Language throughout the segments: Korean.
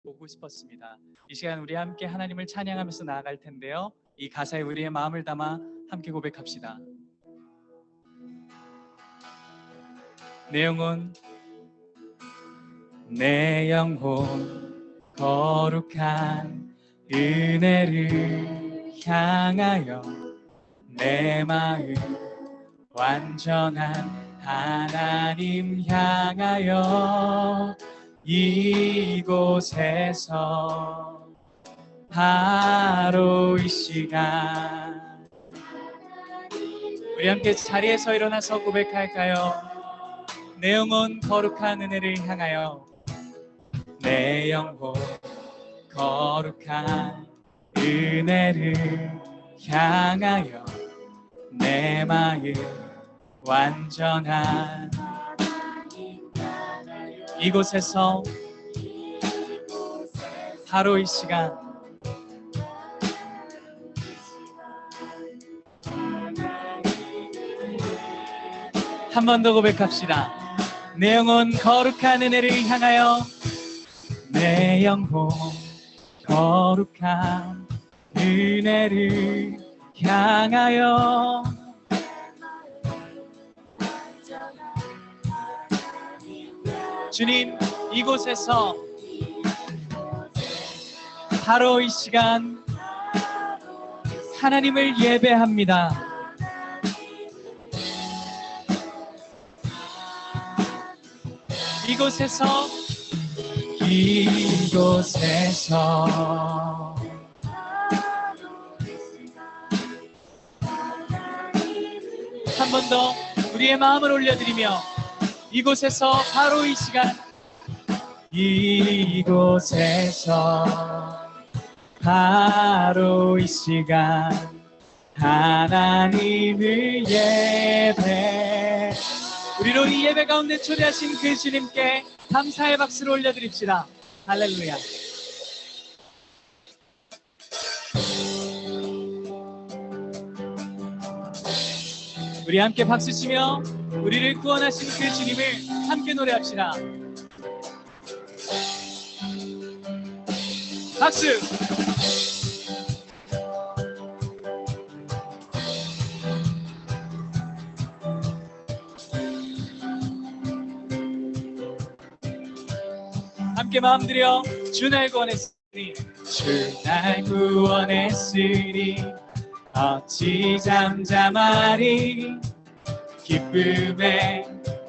보고 싶었습니다. 이 시간 우리 함께 하나님을 찬양하면서 나아갈 텐데요. 이 가사에 우리의 마음을 담아 함께 고백합시다. 내 영혼 거룩한 은혜를 향하여 내 마음 완전한 하나님 향하여 이곳에서 바로 이 시간 우리 함께 자리에서 일어나서 고백할까요? 내 영혼 거룩한 은혜를 향하여 내 영혼 거룩한 은혜를 향하여 내 마음 완전한 이곳에서 바로 이 시간 한 번 더 고백합시다. 내 영혼 거룩한 은혜를 향하여 내 영혼 거룩한 은혜를 향하여 주님 이곳에서 바로 이 시간 하나님을 예배합니다. 이곳에서 한 번 더 우리의 마음을 올려드리며 이곳에서 바로 이 시간 이곳에서 바로 이 시간 하나님을 예배 우리로 이 예배 가운데 초대하신 그 주님께 감사의 박수를 올려드립시다. 할렐루야. 우리 함께 박수치며 우리를 구원하신 그 주님을 함께 노래합시다. 박수! 함께 마음 들여 주 날 구원했으니 주 날 구원했으니 어찌 잠잠하리 기쁨에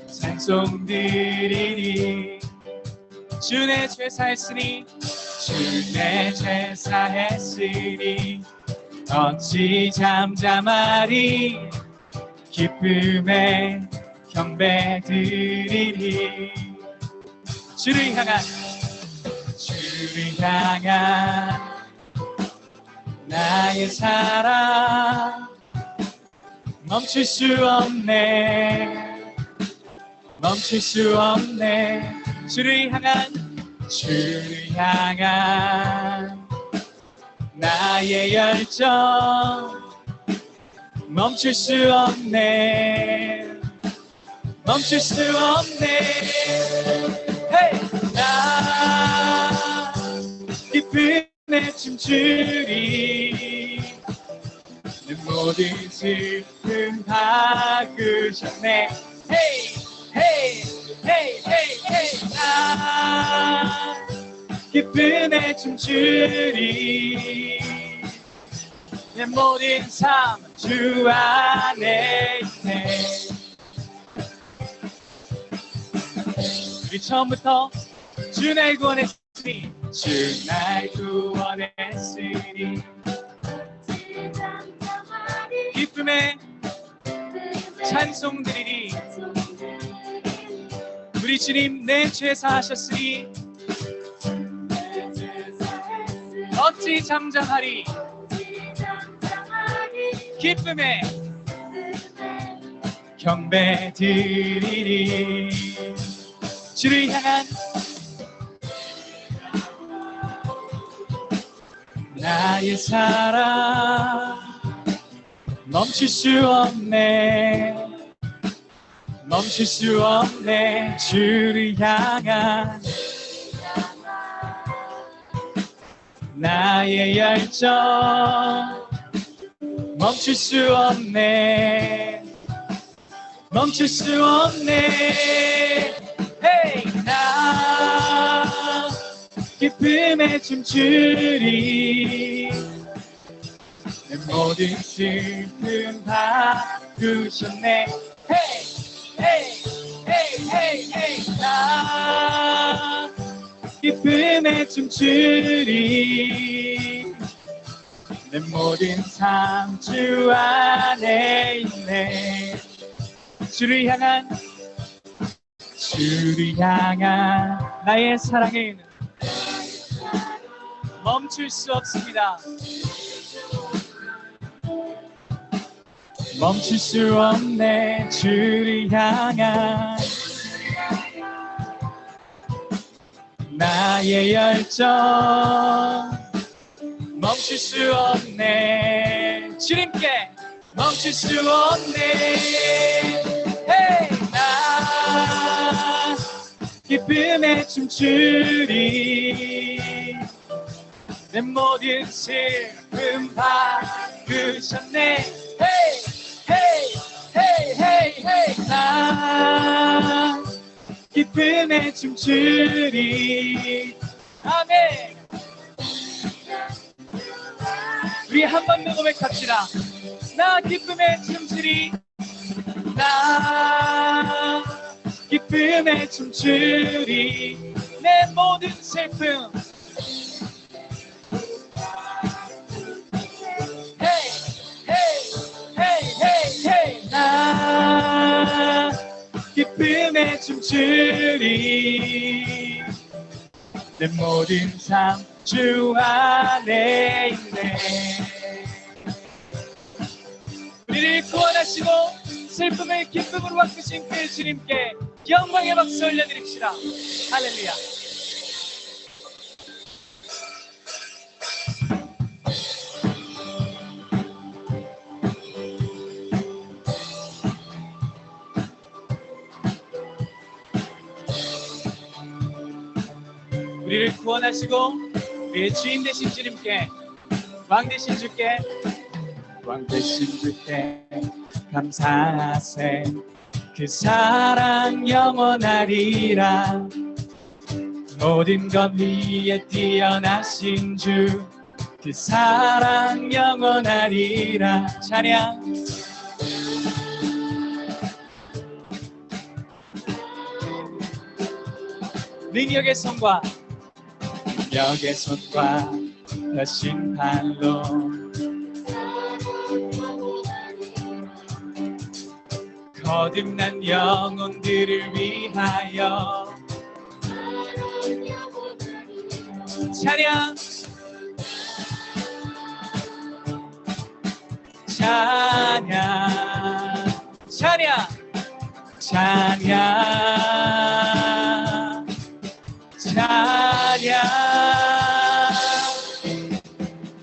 찬송 드리리 주 내 죄 사했으니 주 내 죄 사했으니 어찌 잠잠하리 기쁨에 경배 드리리 주를 향한 나의 사랑 멈출 수 없네 주를 향한 나의 열정 멈출 수 없네 hey! 나 기쁨에 춤추리 내 모든 슬픔 바꾸셨네 hey! 나 기쁨에 춤추리 내 모든 삶 주 안에 있네 우리 처음부터 주 날 구원했으니 기쁨에 찬송 드리리 우리 주님 내 죄 사하셨으니 어찌 잠잠하리 기쁨에 경배 드리리 주를 향한 나의 사랑 멈출 수 없네 주를 향한 나의 열정 멈출 수 없네. 멈출 수 없네. Hey, 나 기쁨에 춤추리. 내 모든 슬픔 바꾸셨네. Hey, hey, hey, hey, hey. 나 기쁨에 춤추리. 내 모든 삶 주 안에 있네. 주를 향한 나의 사랑은 멈출 수 없습니다. 멈출 수 없네. 주를 향한 나의 열정 멈출 수 없네. 주님께 멈출 수 없네. Hey, 나 기쁨에 춤추리. 내 모든 슬픔 바꾸셨네. Hey, hey, hey, hey, hey. 나 기쁨에 춤추리. 아멘. 우리 한 번 더 고백합시다. 나 기쁨에 춤추리. 나 기쁨에 춤추리. 내 모든 슬픔 Hey, hey, hey, hey, hey. 나 기쁨에 춤추리. 내 모든 삶 주 안에 있네. 우리를 구원하시고 슬픔을 기쁨으로 바꾸신 그 주님께 영광의 박수 올려드립시다. 할렐루야. 우리를 구원하시고 우리의 주인 되신 주님께, 왕 되신 주께 감사하세. 그 사랑 영원하리라. 모든 것 위에 뛰어나신 주, 그 사랑 영원하리라. 찬양. 능력의 손과 여신 팔로 거듭난 영혼들을 위하여 찬양.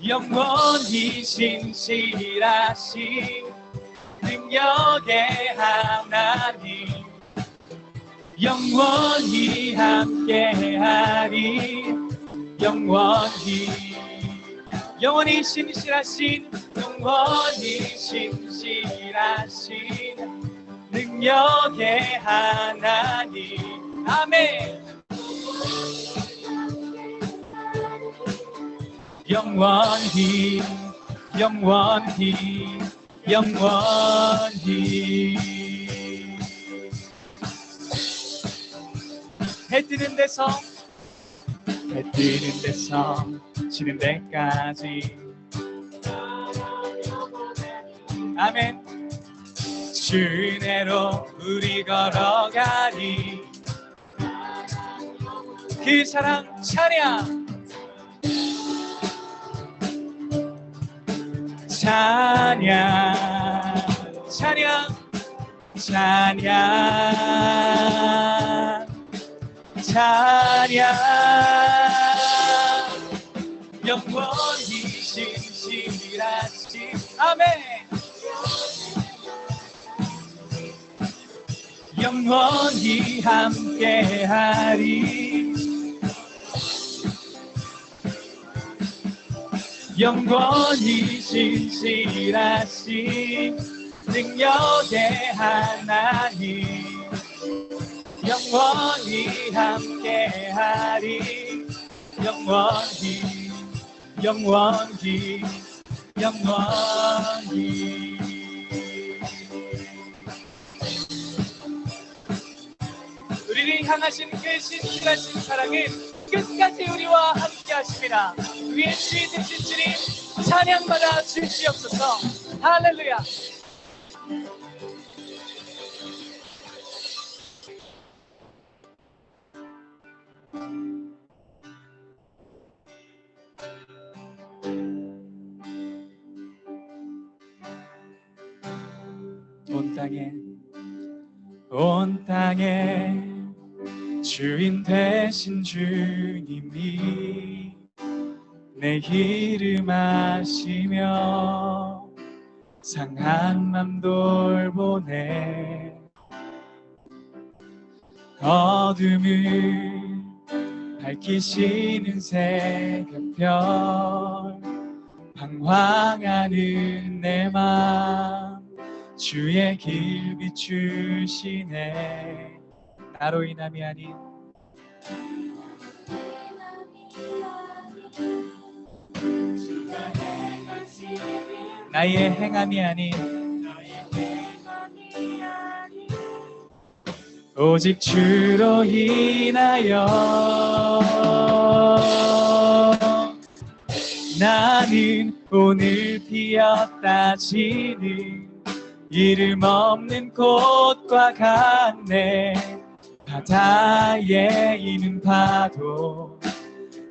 영원히 신실하신 능력의 하나님, 영원히 함께하리. 영원히 신실하신 능력의 하나님. 아멘. 영원히 해 뜨는 데서 지는 데까지. 아멘. 주 은혜로 우리 걸어가리. 그 사랑 찬양. 영원히 신실하신. 아멘. 영원히 함께하리. 영원히 진실하신 능력의 하나님 영원히 함께하리 영원히 영원히 영원히 우리를 향하신 그 신실하신 사랑은 끝까지 우리와 함께 하십니다. 위에 주인 되신 주님 찬양받아 주시옵소서. 할렐루야. 온 땅에 주인 되신 주님이 내 이름 아시며 상한 맘 돌보네 어둠을 밝히시는 새벽별 방황하는 내 맘 주의 길 비추시네 나로 인함이 아닌 나의 행함이 아닌 오직 주로 인하여 나는 오늘 피었다 지는 이름 없는 꽃과 같네 바다에 있는 파도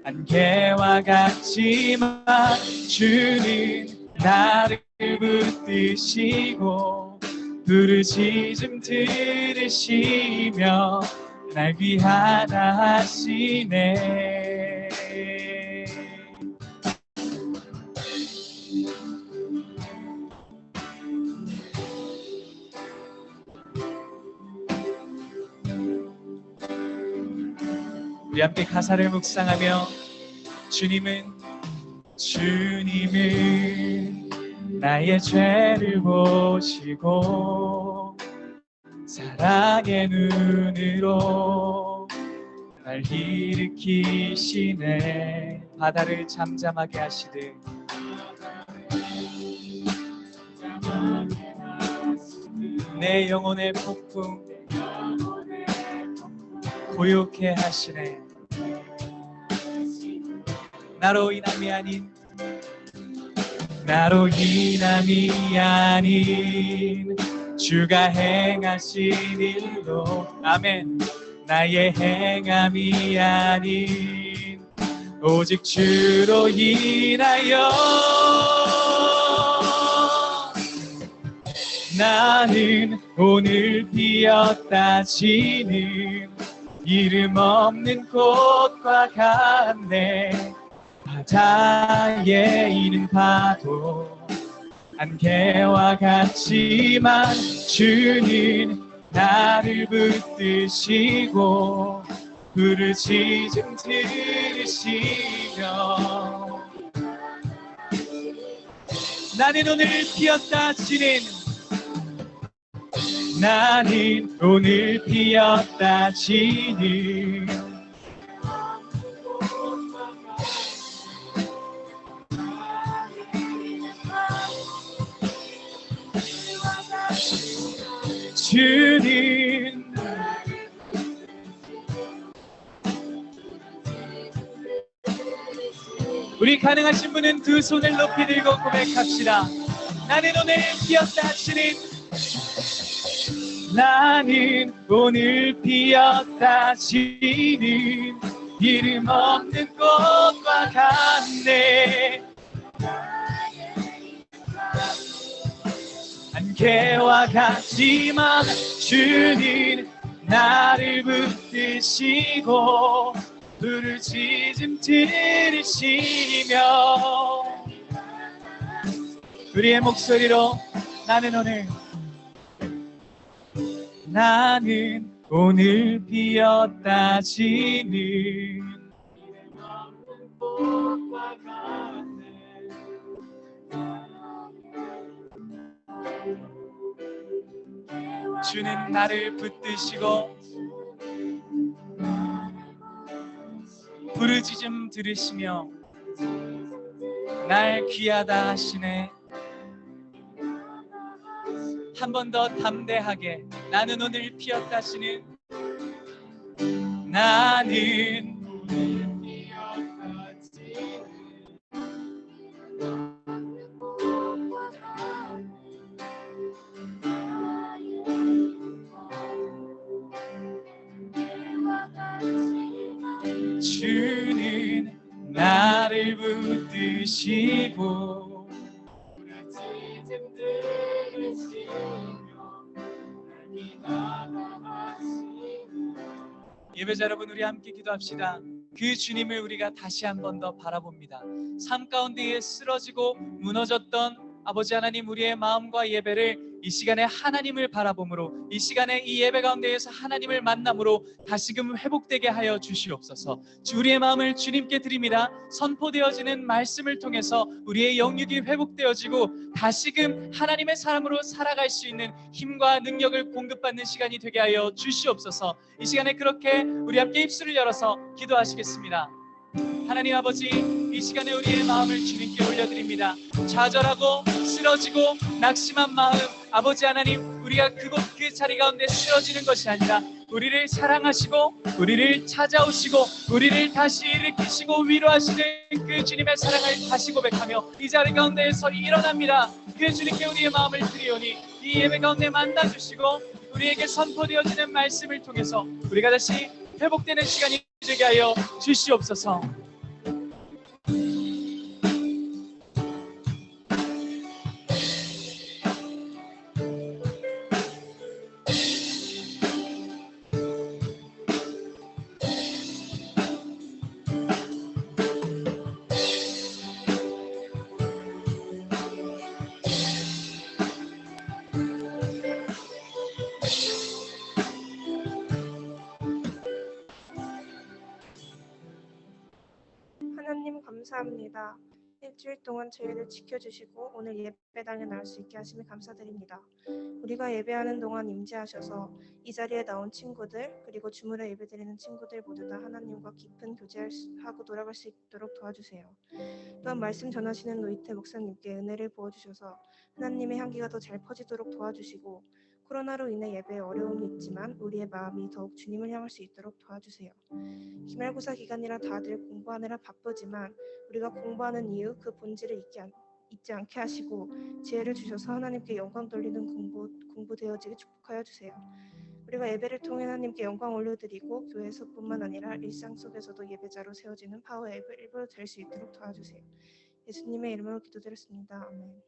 안개와 같지만 주는 나를 붙드시고 부르짖음 들으시며 날 귀하다 하시네 우리 함께 가사를 묵상하며 주님은 나의 죄를 보시고 사랑의 눈으로 날 일으키시네 바다를 잠잠하게 하시듯 내 영혼의 폭풍 고요케 하시네 나로 인함이 아닌 주가 행하신 일로 아멘 나의 행함이 아닌 오직 주로 인하여 나는 오늘 피었다 지는 이름 없는 꽃과 같네 바다에 있는 파도 안개와 같지만 주는 나를 붙드시고 부르짖음 들으시며 나는 오늘 피었다 지는 주는 우리 가능하신 분은 두 손을 높이 들고 고백합시다. 나는 오늘 피었다 치는 나는 오늘 피었다 치는 이름 없는 꽃과 같네. 안개와 같지만 주는 나를 붙드시고 부르짖음 들으시며 우리의 목소리로 나는 오늘 피었다 지는 이름 없는 꽃과 같네. 주는 나를 붙드시고 부르짖음 들으시며 날 귀하다 하시네. 한 번 더 담대하게 나는 오늘 피었다 하시는 나는 주는 나를 붙드시고 예배자 여러분, 우리 함께 기도합시다. 그 주님을 우리가 다시 한 번 더 바라봅니다. 삶 가운데에 쓰러지고 무너졌던 아버지 하나님, 우리의 마음과 예배를 이 시간에 하나님을 바라봄으로, 이 시간에 이 예배 가운데에서 하나님을 만남으로 다시금 회복되게 하여 주시옵소서. 우리의 마음을 주님께 드립니다. 선포되어지는 말씀을 통해서 우리의 영육이 회복되어지고 다시금 하나님의 사람으로 살아갈 수 있는 힘과 능력을 공급받는 시간이 되게 하여 주시옵소서. 이 시간에 그렇게 우리 함께 입술을 열어서 기도하시겠습니다. 하나님 아버지, 이 시간에 우리의 마음을 주님께 올려드립니다. 좌절하고 쓰러지고 낙심한 마음, 아버지 하나님, 우리가 그 자리 가운데 쓰러지는 것이 아니라 우리를 사랑하시고 우리를 찾아오시고 우리를 다시 일으키시고 위로하시는 그 주님의 사랑을 다시 고백하며 이 자리 가운데에서 일어납니다. 그 주님께 우리의 마음을 드리오니 이 예배 가운데 만나주시고 우리에게 선포되어지는 말씀을 통해서 우리가 다시 회복되는 시간이 되게 하여 주시옵소서. 하나님 감사합니다. 일주일 동안 저희를 지켜주시고 오늘 예배당에 나올 수 있게 하심에 감사드립니다. 우리가 예배하는 동안 임재하셔서 이 자리에 나온 친구들, 그리고 주물에 예배드리는 친구들 모두 다 하나님과 깊은 교제하고 돌아갈 수 있도록 도와주세요. 또한 말씀 전하시는 노이태 목사님께 은혜를 부어주셔서 하나님의 향기가 더 잘 퍼지도록 도와주시고, 코로나로 인해 예배에 어려움이 있지만 우리의 마음이 더욱 주님을 향할 수 있도록 도와주세요. 기말고사 기간이라 다들 공부하느라 바쁘지만 우리가 공부하는 이유, 그 본질을 잊지 않게 하시고 지혜를 주셔서 하나님께 영광 돌리는 공부 되어지게 축복하여 주세요. 우리가 예배를 통해 하나님께 영광 올려드리고 교회에서뿐만 아니라 일상 속에서도 예배자로 세워지는 파워의 일부 될 수 있도록 도와주세요. 예수님의 이름으로 기도드렸습니다. 아멘.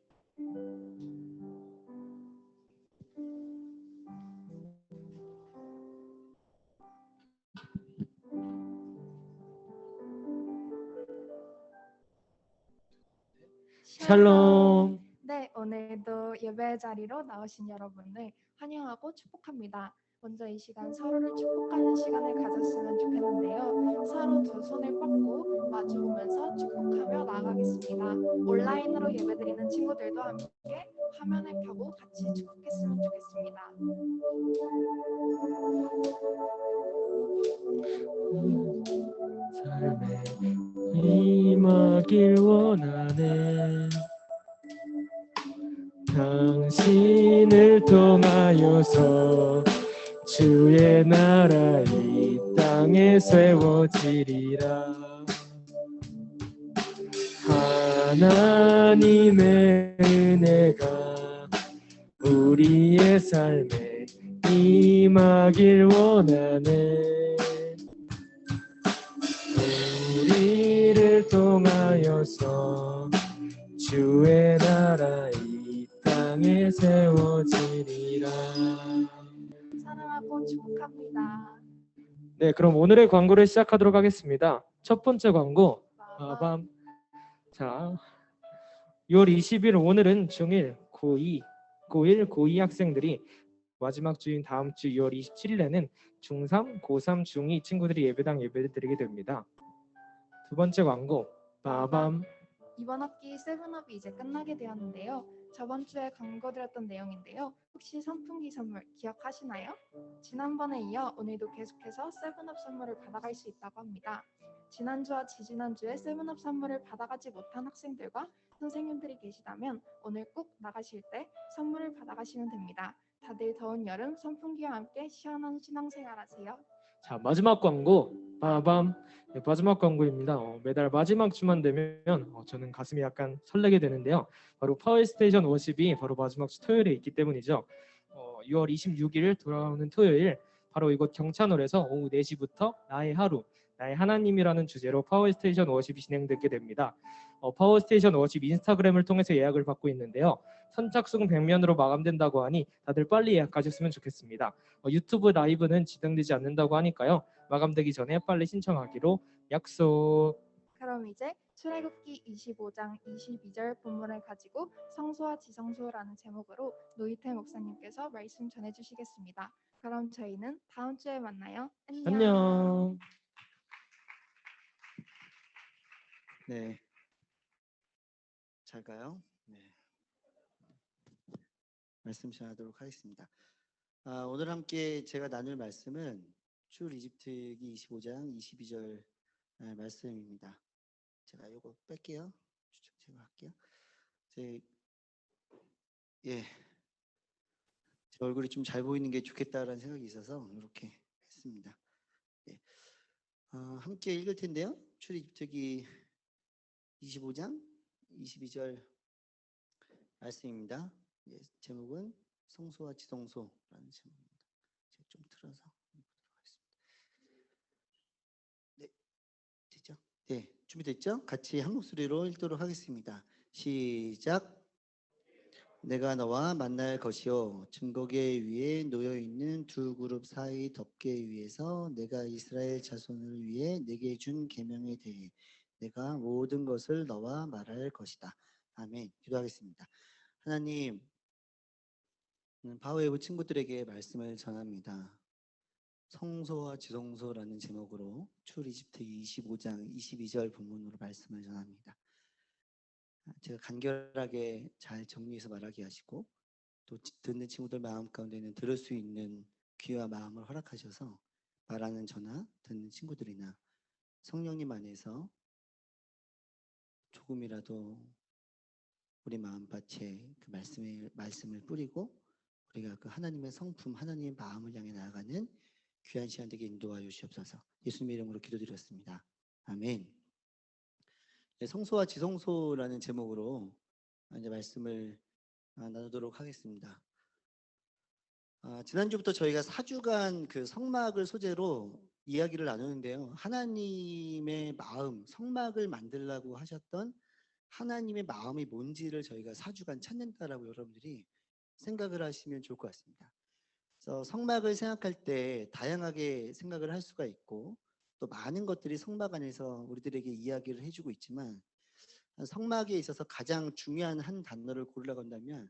샬롬. 네, 오늘도 예배 자리로 나오신 여러분들 환영하고 축복합니다. 먼저 이 시간 서로를 축복하는 시간을 가졌으면 좋겠는데요. 서로 두 손을 뻗고 마주보면서 축복하며 나아가겠습니다. 온라인으로 예배드리는 친구들도 함께 화면을 켜고 같이 축복했으면 좋겠습니다. 삶에 임하길 원하네. 당신을 통하여서 주의 나라 이 땅에 세워지리라. 하나님의 은혜가 우리의 삶에 임하길 원하네. 우리를 통하여서 주의 나라 이 땅에 세워지리라. 사랑하고 축복합니다. 네, 그럼 오늘의 광고를 시작하도록 하겠습니다. 첫 번째 광고. 빠밤. 자, 6월 20일 오늘은 중1, 고2, 고1, 고2 학생들이 마지막 주인 다음 주 6월 27일에는 중3, 고3, 중2 친구들이 예배당 예배를 드리게 됩니다. 두 번째 광고. 빠밤. 이번 학기 세븐업이 이제 끝나게 되었는데요. 저번 주에 광고드렸던 내용인데요. 혹시 선풍기 선물 기억하시나요? 지난번에 이어 오늘도 계속해서 세븐업 선물을 받아갈 수 있다고 합니다. 지난주와 지지난주에 세븐업 선물을 받아가지 못한 학생들과 선생님들이 계시다면 오늘 꼭 나가실 때 선물을 받아가시면 됩니다. 다들 더운 여름 선풍기와 함께 시원한 신앙생활 하세요. 자, 마지막 광고. 빠밤. 네, 마지막 광고입니다. 매달 마지막 주만 되면 저는 가슴이 약간 설레게 되는데요. 바로 파워스테이션 워십이 바로 마지막 주 토요일에 있기 때문이죠. 6월 26일 돌아오는 토요일 바로 이곳 경찬홀에서 오후 4시부터 나의 하루, 나의 하나님이라는 주제로 파워스테이션 워십이 진행되게 됩니다. 파워스테이션 워십 인스타그램을 통해서 예약을 받고 있는데요. 선착순 100명으로 마감된다고 하니 다들 빨리 예약하셨으면 좋겠습니다. 유튜브 라이브는 지정되지 않는다고 하니까요. 마감되기 전에 빨리 신청하기로 약속. 그럼 이제 출애굽기 25장 22절 본문을 가지고 성소와 지성소라는 제목으로 노희태 목사님께서 말씀 전해 주시겠습니다. 그럼 저희는 다음 주에 만나요. 안녕. 네, 잘 가요. 네, 말씀 전하도록 하겠습니다. 오늘 함께 제가 나눌 말씀은 출이집트기 25장 22절 말씀입니다. 제가 이거 뺄게요. 추측 제가 할게요. 제 얼굴이 좀 잘 보이는 게 좋겠다라는 생각이 있어서 이렇게 했습니다. 네. 함께 읽을 텐데요. 출이집트기 25장 22절 말씀입니다. 제목은 성소와 지성소라는 제목입니다. 제가 좀 틀어서 보도록 하겠습니다. 네, 됐죠? 네, 준비됐죠? 같이 한 목소리로 읽도록 하겠습니다. 시작. 내가 너와 만날 것이요 증거계 위에 놓여 있는 두 그룹 사이 덮개 위에서 내가 이스라엘 자손을 위해 내게 준 계명에 대해 내가 모든 것을 너와 말할 것이다. 아멘. 기도하겠습니다. 하나님, 파워웨이브 친구들에게 말씀을 전합니다. 성소와 지성소라는 제목으로 출이집트기 25장 22절 본문으로 말씀을 전합니다. 제가 간결하게 잘 정리해서 말하게 하시고 또 듣는 친구들 마음 가운데는 들을 수 있는 귀와 마음을 허락하셔서 말하는 저나 듣는 친구들이나 성령님 안에서 조금이라도 우리 마음밭에 그 말씀을 뿌리고 우리가 그 하나님의 성품, 하나님의 마음을 향해 나아가는 귀한 시간 되게 인도하여 주시옵소서. 예수님의 이름으로 기도드렸습니다. 아멘. 네, 성소와 지성소라는 제목으로 이제 말씀을 나누도록 하겠습니다. 지난주부터 저희가 4주간 그 성막을 소재로 이야기를 나누는데요. 하나님의 마음, 성막을 만들라고 하셨던 하나님의 마음이 뭔지를 저희가 4주간 찾는다라고 여러분들이 생각을 하시면 좋을 것 같습니다. 그래서 성막을 생각할 때 다양하게 생각을 할 수가 있고 또 많은 것들이 성막 안에서 우리들에게 이야기를 해주고 있지만 성막에 있어서 가장 중요한 한 단어를 고르라고 한다면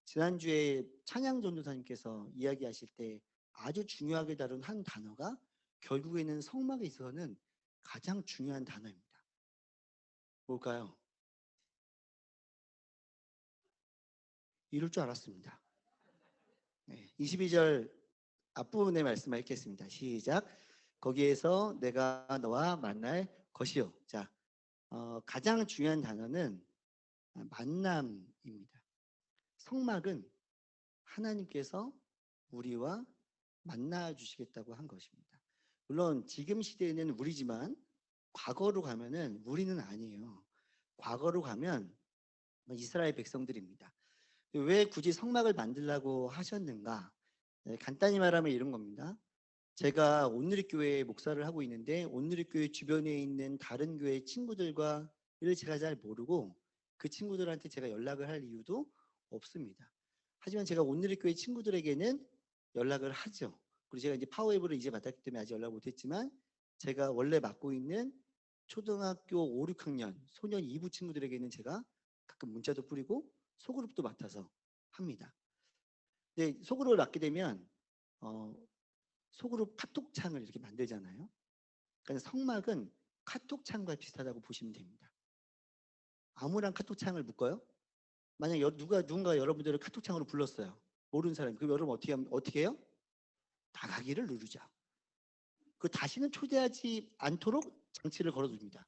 지난주에 찬양 전도사님께서 이야기하실 때 아주 중요하게 다룬 한 단어가 결국에는 성막에 있어서는 가장 중요한 단어입니다. 뭘까요? 이럴 줄 알았습니다. 네, 22절 앞부분의 말씀을 읽겠습니다. 시작. 거기에서 내가 너와 만날 것이요. 자, 가장 중요한 단어는 만남입니다. 성막은 하나님께서 우리와 만나 주시겠다고 한 것입니다. 물론 지금 시대에는 우리지만 과거로 가면은 우리는 아니에요. 과거로 가면 이스라엘 백성들입니다. 왜 굳이 성막을 만들라고 하셨는가? 네, 간단히 말하면 이런 겁니다. 제가 온누리교회 목사를 하고 있는데 온누리교회 주변에 있는 다른 교회 친구들과 를 제가 잘 모르고 그 친구들한테 제가 연락을 할 이유도 없습니다. 하지만 제가 온누리교회 친구들에게는 연락을 하죠. 그리고 제가 이제 파워웨이브를 이제 맡았기 때문에 아직 연락 못했지만 제가 원래 맡고 있는 초등학교 5, 6학년 소년 2부 친구들에게는 제가 가끔 문자도 뿌리고 소그룹도 맡아서 합니다. 근데 소그룹을 맡게 되면 소그룹 카톡창을 이렇게 만들잖아요. 그러니까 성막은 카톡창과 비슷하다고 보시면 됩니다. 아무랑 카톡창을 묶어요? 만약 누군가 여러분들을 카톡창으로 불렀어요. 모르는 사람이. 그럼 여러분 어떻게 해요? 나가기를 누르죠. 그 다시는 초대하지 않도록 장치를 걸어둡니다.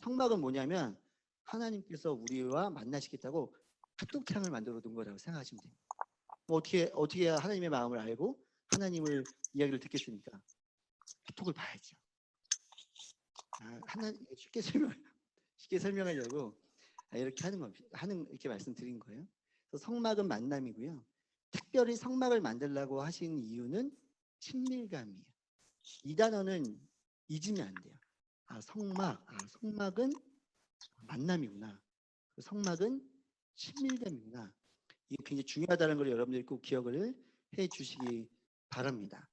성막은 뭐냐면 하나님께서 우리와 만나시겠다고 카톡창을 만들어 놓은 거라고 생각하시면 됩니다. 뭐 어떻게 해야 하나님의 마음을 알고 하나님을 이야기를 듣겠습니까? 카톡을 봐야죠. 쉽게 설명하려고 이렇게 이렇게 말씀드린 거예요. 그래서 성막은 만남이고요. 특별히 성막을 만들라고 하신 이유는 친밀감이에요. 이 단어는 잊으면 안 돼요. 성막은 만남이구나. 성막은 친밀감이구나. 이게 굉장히 중요하다는 걸 여러분들이 꼭 기억을 해 주시기 바랍니다.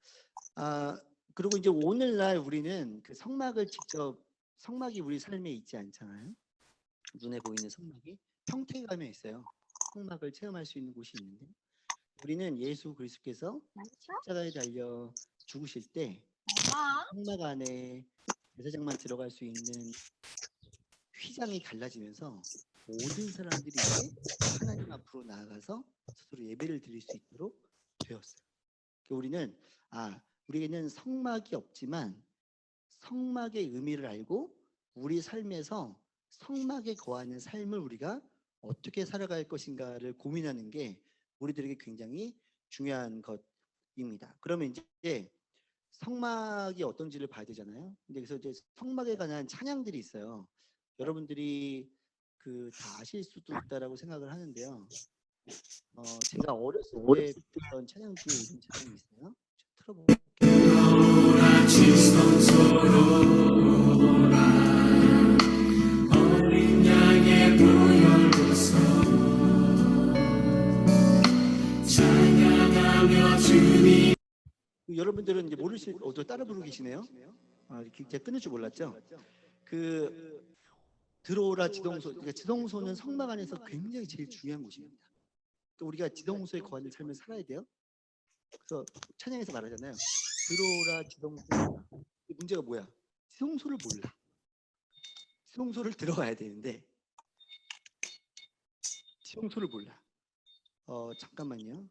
그리고 이제 오늘날 우리는 그 성막이 우리 삶에 있지 않잖아요. 눈에 보이는 성막이 평택감에 있어요. 성막을 체험할 수 있는 곳이 있는데 우리는 예수 그리스도께서 십자가에 달려 죽으실 때 성막 안에 제사장만 들어갈 수 있는 휘장이 갈라지면서 모든 사람들이 이제 하나님 앞으로 나아가서 스스로 예배를 드릴 수 있도록 되었어요. 우리에게는 성막이 없지만 성막의 의미를 알고 우리 삶에서 성막에 거하는 삶을 우리가 어떻게 살아갈 것인가를 고민하는 게 우리들에게 굉장히 중요한 것입니다. 그러면 이제 성막이 어떤지를 봐야 되잖아요. 근데 그래서 이제 성막에 관한 찬양들이 있어요. 여러분들이 다 아실 수도 있다라고 생각을 하는데요. 제가 어렸을 때 듣던 찬양 중에 이런 찬양이 있어요. 틀어볼게요. 어린 양의 보혈로서 찬양하며 주님. 여러분들은 이제 따라 부르고 계시네요. 제가 끊을 줄 몰랐죠. 들어오라 지동소. 그러니까 지동소는 성막 안에서 굉장히 제일 중요한 곳입니다. 그러니까 우리가 지동소에 거하는 삶을 살아야 돼요. 그래서 찬양에서 말하잖아요. 들어오라 지동소. 문제가 뭐야? 지동소를 몰라. 지동소를 들어가야 되는데 지동소를 몰라. 잠깐만요.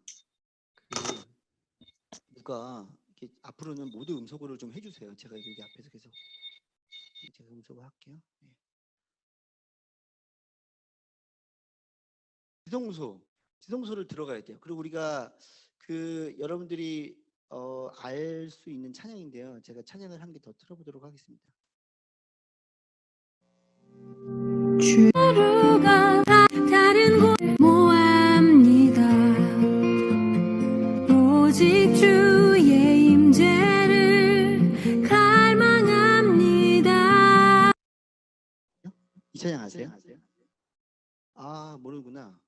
누가 이렇게 앞으로는 모두 음소거를 좀 해주세요. 제가 여기 앞에서 계속 제가 음소거 할게요. 네. 지동소를 들어가야 돼요. 그리고 우리가 여러분들이 알 수 있는 찬양인데요. 제가 찬양을 한 개 더 틀어보도록 하겠습니다. 주가 다른 곳 모합니다. 오직 주의 임재를 갈망합니다. 이 찬양 아세요? 모르구나.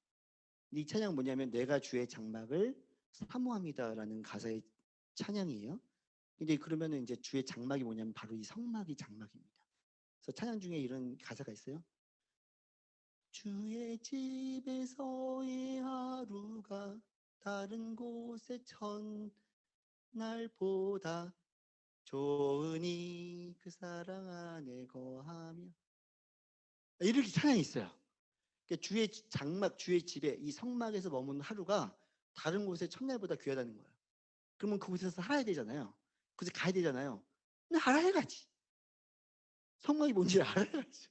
이 찬양 뭐냐면 내가 주의 장막을 사모합니다라는 가사의 찬양이에요. 근데 그러면은 이제 주의 장막이 뭐냐면 바로 이 성막이 장막입니다. 그래서 찬양 중에 이런 가사가 있어요. 주의 집에서의 하루가 다른 곳의 첫날보다 좋으니 그 사랑 안에 거하며 이렇게 찬양이 있어요. 그러니까 주의 장막, 주의 집에 이 성막에서 머무는 하루가 다른 곳의 첫날보다 귀하다는 거예요. 그러면 그곳에서 살아야 되잖아요. 그곳에 가야 되잖아요. 근데 알아야 가지. 성막이 뭔지 알아야 가죠.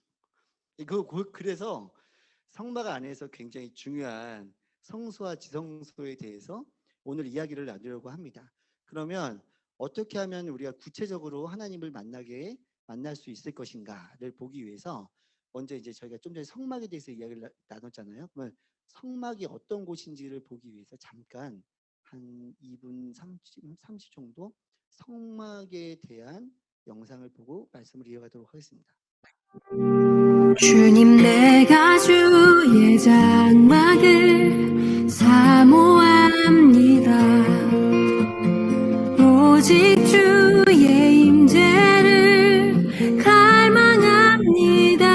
그래서 성막 안에서 굉장히 중요한 성소와 지성소에 대해서 오늘 이야기를 나누려고 합니다. 그러면 어떻게 하면 우리가 구체적으로 하나님을 만날 수 있을 것인가를 보기 위해서 먼저 이제 저희가 좀 전에 성막에 대해서 이야기를 나눴잖아요. 그러면 성막이 어떤 곳인지를 보기 위해서 잠깐 한 2분 30 정도 성막에 대한 영상을 보고 말씀을 이어가도록 하겠습니다. 주님 내가 주의 장막을 사모합니다. 오직 주의 임재를 갈망합니다.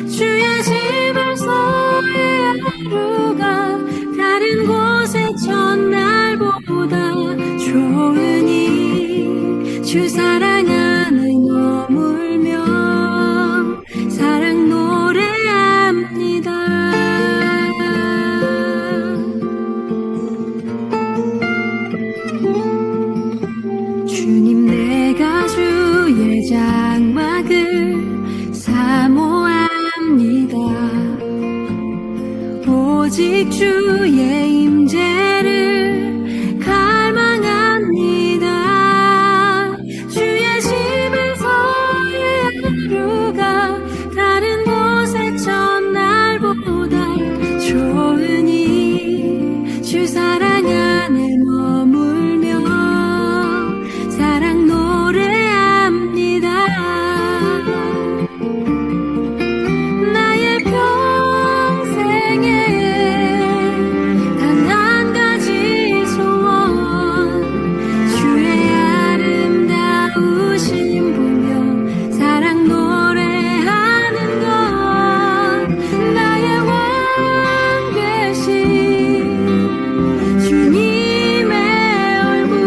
주의 집에서의 하루가 다른 곳의 첫날보다 좋으니 주 사랑 안에 머물며 사랑 노래 오직 주의 임재를 갈망합니다. 주의 집에서의 하루가 다른 곳의 첫날보다 좋으니 주 사랑 안에 머물며 사랑 노래합니다. 나의 평생에 단 한 가지 소원 주의 아름다우심 보며 사랑 노래하는 것 나의 왕 되신 주님의 얼굴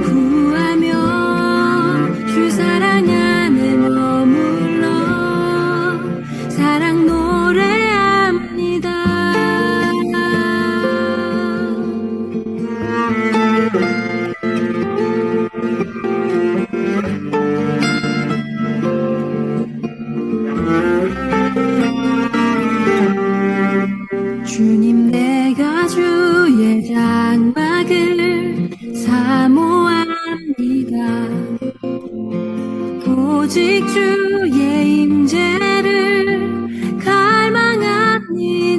구하며 주 사랑 안에 머물러 사랑 노래합니다. 주님 내가 주의 장막을 사모합니다. 오직 주의 임재를 갈망합니다.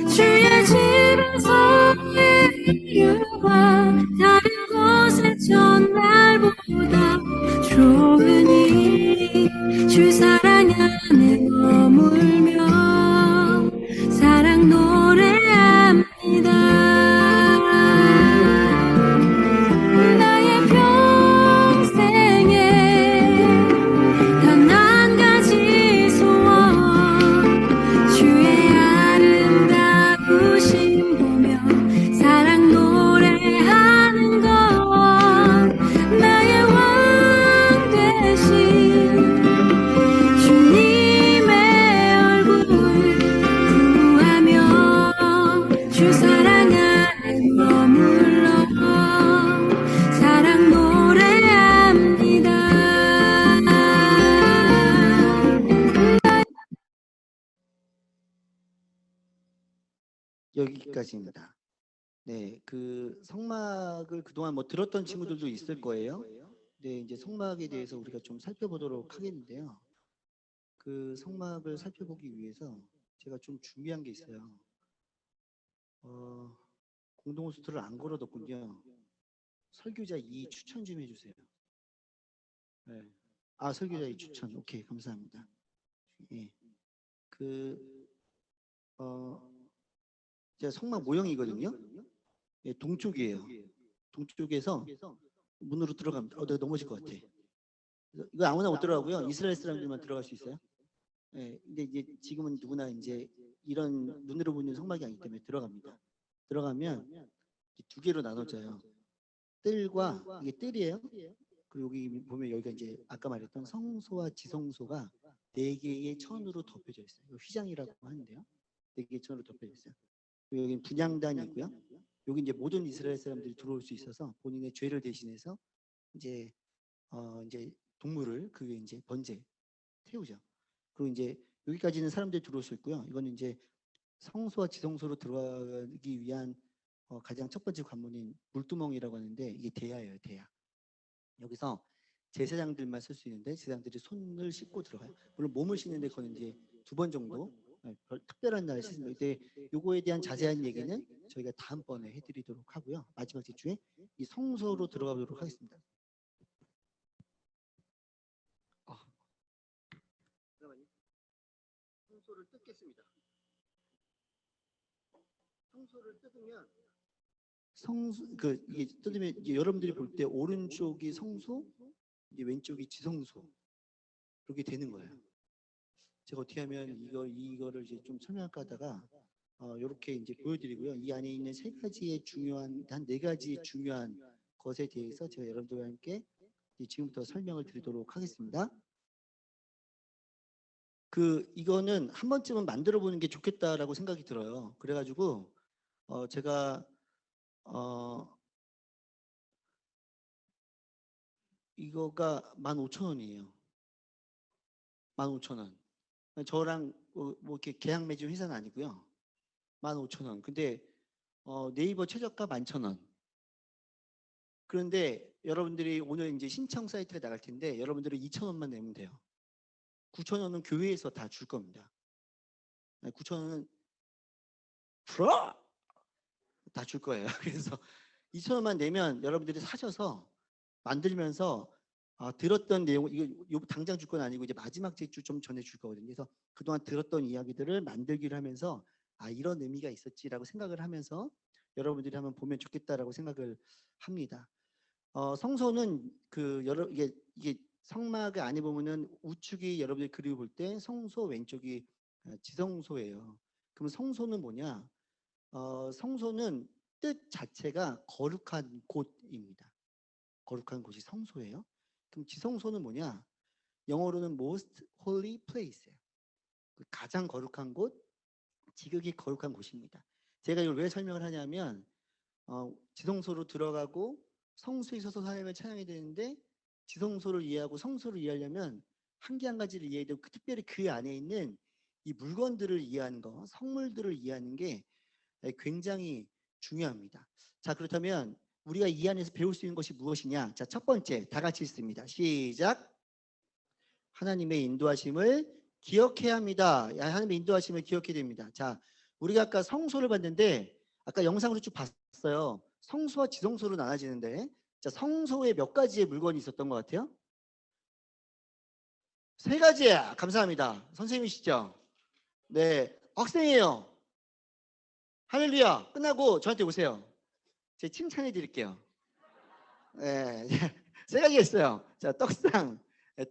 주의 집에서의 하루가 다른 곳의 첫날보다 좋으니 주 사랑 안에 머물며 사랑 노래합니다. 나의 평생에 단 한 가지 소원 주의 아름다우심 보며 사랑 노래하는 것 나의 왕 되신 주님의 얼굴 구하며 주 사랑 안에 머물러 사랑 노래합니다. 여기까지입니다. 네, 그 성막을 그동안 뭐 들었던 친구들도 있을 거예요. 네, 이제 성막에 대해서 우리가 좀 살펴보도록 하겠는데요. 그 성막을 살펴보기 위해서 제가 좀 준비한 게 있어요. 공동 호스트를 안 걸어뒀군요. 설교자 2 추천 좀 해주세요. 네. 아, 설교자 2 추천. 오케이, 감사합니다. 예. 제가 성막 모형이거든요. 예, 동쪽이에요. 동쪽에서 문으로 들어갑니다. 내가 넘어질 것 같아. 이거 아무나 못 들어가고요. 이스라엘 사람들만 들어갈 수 있어요. 예, 근데 이제 지금은 누구나 이제 이런 눈으로 보는 성막이 아니기 때문에 들어갑니다. 들어가면 두 개로 나눠져요. 뜰과 이게 뜰이에요. 그리고 여기 보면 여기가 이제 아까 말했던 성소와 지성소가 4개의 천으로 덮여져 있어요. 이거 휘장이라고 하는데요. 4개의 천으로 덮여져 있어요. 그리고 여기 분향단이 있고요. 여기 이제 모든 이스라엘 사람들이 들어올 수 있어서 본인의 죄를 대신해서 이제 동물을 그 위에 이제 번제 태우죠. 그리고 이제 여기까지는 사람들이 들어올 수 있고요. 이거는 이제 성소와 지성소로 들어가기 위한 가장 첫 번째 관문인 물두멍이라고 하는데 이게 대야예요, 대야. 여기서 제사장들만 쓸 수 있는데 제사장들이 손을 씻고 들어가요. 물론 몸을 씻는데 그건 이제 2번 정도 특별한 날에 씻습니다. 근데 요거에 대한 자세한 얘기는 저희가 다음번에 해드리도록 하고요. 마지막 주에 이 성소로 들어가 보도록 하겠습니다. 성소를 뜯겠습니다. 성소를 뜯으면 이게 뜯으면 이제 여러분들이 볼 때 오른쪽이 성소, 이제 왼쪽이 지성소 그렇게 되는 거예요. 제가 어떻게 하면 이거를 이제 좀 설명할까 하다가 이렇게 이제 보여드리고요. 이 안에 있는 3가지의 중요한 한 4가지의 중요한 것에 대해서 제가 여러분들과 함께 지금부터 설명을 드리도록 하겠습니다. 이거는 한 번쯤은 만들어 보는 게 좋겠다라고 생각이 들어요. 그래가지고 제가 이거가 15,000원이에요. 15,000원. 저랑 뭐 이렇게 계약 맺은 회사는 아니고요. 15,000원. 근데 네이버 최저가 11,000원. 그런데 여러분들이 오늘 이제 신청 사이트가 나갈 텐데 여러분들은 2,000원만 내면 돼요. 9,000원은 교회에서 다 줄 겁니다. 9,000원은 풀어 다 줄 거예요. 그래서 2,000원만 내면 여러분들이 사셔서 만들면서 들었던 내용 이거 당장 줄 건 아니고 이제 마지막 제주 좀 전에 줄 거거든요. 그래서 그동안 들었던 이야기들을 만들기를 하면서 이런 의미가 있었지라고 생각을 하면서 여러분들이 한번 보면 좋겠다라고 생각을 합니다. 성소는 이게 성막 안에 보면은 우측이 여러분들이 그림을 볼 때 성소 왼쪽이 지성소예요. 그럼 성소는 뭐냐? 성소는 뜻 자체가 거룩한 곳입니다. 거룩한 곳이 성소예요. 그럼 지성소는 뭐냐? 영어로는 most holy place예요. 가장 거룩한 곳, 지극히 거룩한 곳입니다. 제가 이걸 왜 설명을 하냐면 지성소로 들어가고 성소에 서서 하나님을 찬양해야 되는데 지성소를 이해하고 성소를 이해하려면 한 가지를 이해해야 되고 특별히 그 안에 있는 이 물건들을 이해하는 거, 성물들을 이해하는 게 굉장히 중요합니다. 자, 그렇다면 우리가 이 안에서 배울 수 있는 것이 무엇이냐? 자, 첫 번째 다 같이 읽습니다. 시작. 하나님의 인도하심을 기억해야 합니다. 하나님의 인도하심을 기억해야 됩니다. 자, 우리가 아까 성소를 봤는데 아까 영상으로 쭉 봤어요. 성소와 지성소로 나눠지는데 자, 성소에 몇 가지의 물건이 있었던 것 같아요? 3가지야. 감사합니다. 선생님이시죠? 네, 학생이에요. 할렐루야. 끝나고 저한테 오세요. 제가 칭찬해 드릴게요. 네, 3가지가 있어요. 자, 떡상,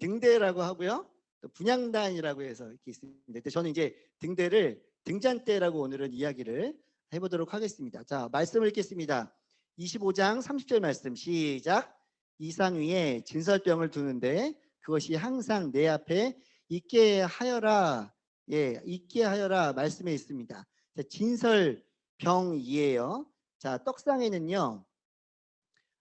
등대라고 하고요. 또 분향단이라고 해서 이렇게 있습니다. 근데 저는 이제 등대를 등잔대라고 오늘은 이야기를 해보도록 하겠습니다. 자, 말씀을 읽겠습니다. 25장 30절 말씀 시작. 이상 위에 진설병을 두는데 그것이 항상 내 앞에 있게 하여라. 예, 있게 하여라 말씀에 있습니다. 자, 진설병이에요. 자, 떡상에는요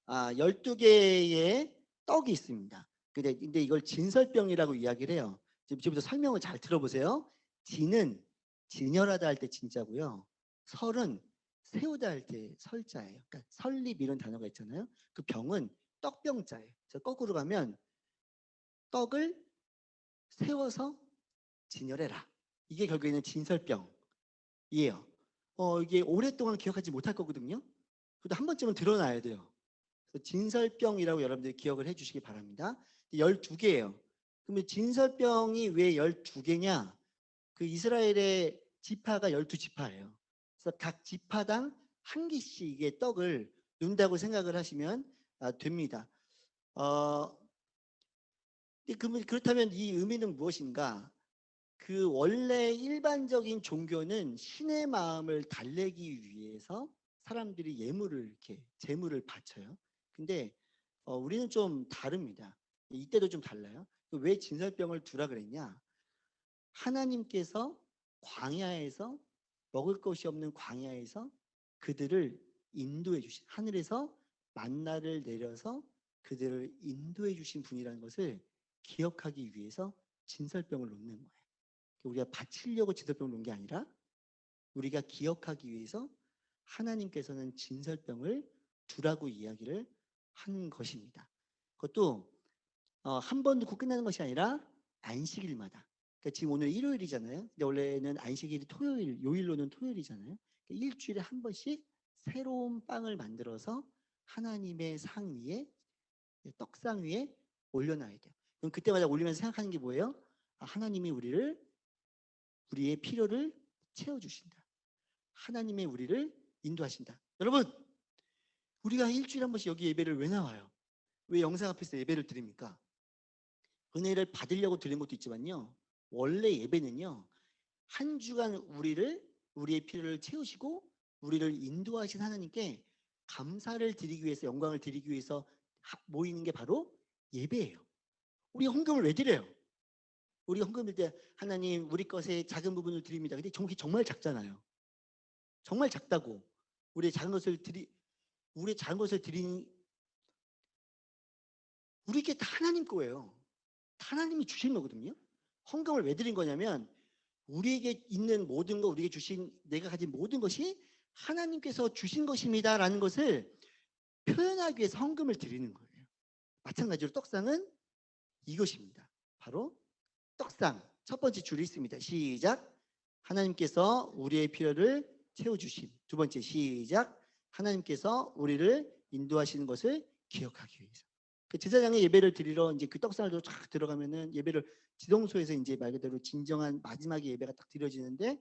12개의 떡이 있습니다. 근데 이걸 진설병이라고 이야기를 해요. 지금부터 설명을 잘 들어보세요. 진은 진열하다 할 때 진짜고요. 설은 세우다 할 때 설자예요. 그러니까 설립 이런 단어가 있잖아요. 그 병은 떡병자예요. 자, 거꾸로 가면 떡을 세워서 진열해라. 이게 결국에는 진설병이에요. 이게 오랫동안 기억하지 못할 거거든요. 그래도 한 번쯤은 드러나야 돼요. 진설병이라고 여러분들이 기억을 해주시기 바랍니다. 12개예요. 그러면 진설병이 왜 12개냐? 그 이스라엘의 지파가 12지파예요. 그래서 각 지파당 한 개씩의 떡을 넣는다고 생각을 하시면 됩니다. 그렇다면 이 의미는 무엇인가? 그 원래 일반적인 종교는 신의 마음을 달래기 위해서 사람들이 이렇게 제물을 바쳐요. 근데 우리는 좀 다릅니다. 이때도 좀 달라요. 왜 진설병을 두라 그랬냐? 하나님께서 광야에서 먹을 것이 없는 광야에서 그들을 인도해 주신 하늘에서 만나를 내려서 그들을 인도해 주신 분이라는 것을 기억하기 위해서 진설병을 놓는 거예요. 우리가 바치려고 진설병을 놓은 게 아니라 우리가 기억하기 위해서 하나님께서는 진설병을 두라고 이야기를 한 것입니다. 그것도 한 번 넣고 끝나는 것이 아니라 안식일마다. 그러니까 지금 오늘 일요일이잖아요. 근데 원래는 안식일이 토요일, 요일로는 토요일이잖아요. 그러니까 일주일에 한 번씩 새로운 빵을 만들어서 하나님의 상 위에, 떡상 위에 올려놔야 돼요. 그럼 그때마다 올리면서 생각하는 게 뭐예요? 하나님이 우리의 필요를 채워주신다. 하나님의 우리를 인도하신다. 여러분, 우리가 일주일에 한 번씩 여기 예배를 왜 나와요? 왜 영상 앞에서 예배를 드립니까? 은혜를 받으려고 드리는 것도 있지만요. 원래 예배는요. 한 주간 우리의 필요를 채우시고 우리를 인도하신 하나님께 감사를 드리기 위해서 영광을 드리기 위해서 모이는 게 바로 예배예요. 우리가 헌금을 왜 드려요? 우리가 헌금 드릴 때 하나님 우리 것의 작은 부분을 드립니다. 근데 정말 작잖아요. 정말 작다고. 우리의 작은 것을 드리는 우리께 다 하나님 거예요. 다 하나님이 주신 거거든요. 헌금을 왜 드린 거냐면 우리에게 있는 모든 것, 우리에게 주신 내가 가진 모든 것이 하나님께서 주신 것입니다라는 것을 표현하기 위해서 헌금을 드리는 거예요. 마찬가지로 떡상은 이것입니다. 바로 떡상. 첫 번째 줄이 있습니다. 시작. 하나님께서 우리의 필요를 채워주심. 두 번째 시작. 하나님께서 우리를 인도하시는 것을 기억하기 위해서. 그 제사장의 예배를 드리러 이제 그 떡상을 쫙 들어가면은 예배를 지동소에서 이제 말 그대로 진정한 마지막에 예배가 딱 드려지는데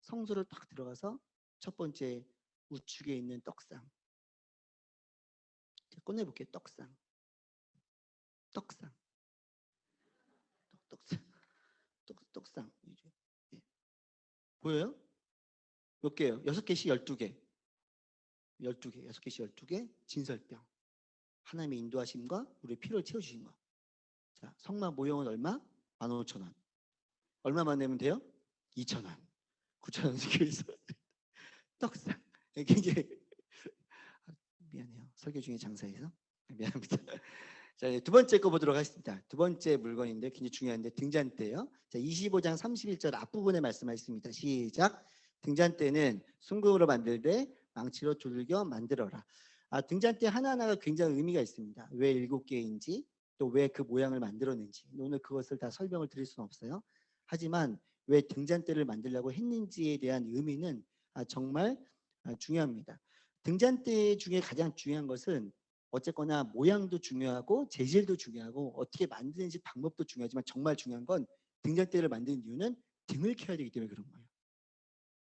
성소를 딱 들어가서 첫 번째 우측에 있는 떡상. 꺼내볼게요. 떡상. 떡상. 떡상. 예. 보여요? 몇 개요? 6개씩 12개. 12개. 6개씩 12개. 진설병. 하나님의 인도하심과 우리의 필요를 채워주신 것. 자, 성막 모형은 얼마? 15,000원. 얼마만 내면 돼요? 2,000원. 9,000원 주기위해서 떡상. 굉장히 미안해요. 설교 중에 장사해서 미안합니다. 자, 두 번째 거 보도록 하겠습니다. 두 번째 물건인데 굉장히 중요한데 등잔대요. 자, 25장 31절 앞부분에 말씀하셨습니다. 시작. 등잔대는 순금으로 만들되 망치로 두들겨 만들어라. 등잔대 하나하나가 굉장히 의미가 있습니다. 왜 7개인지 또 왜 그 모양을 만들었는지 오늘 그것을 다 설명을 드릴 수는 없어요. 하지만 왜 등잔대를 만들려고 했는지에 대한 의미는 정말 중요합니다. 등잔대 중에 가장 중요한 것은 어쨌거나 모양도 중요하고 재질도 중요하고 어떻게 만드는지 방법도 중요하지만 정말 중요한 건 등잔대를 만드는 이유는 등을 켜야 되기 때문에 그런 거예요.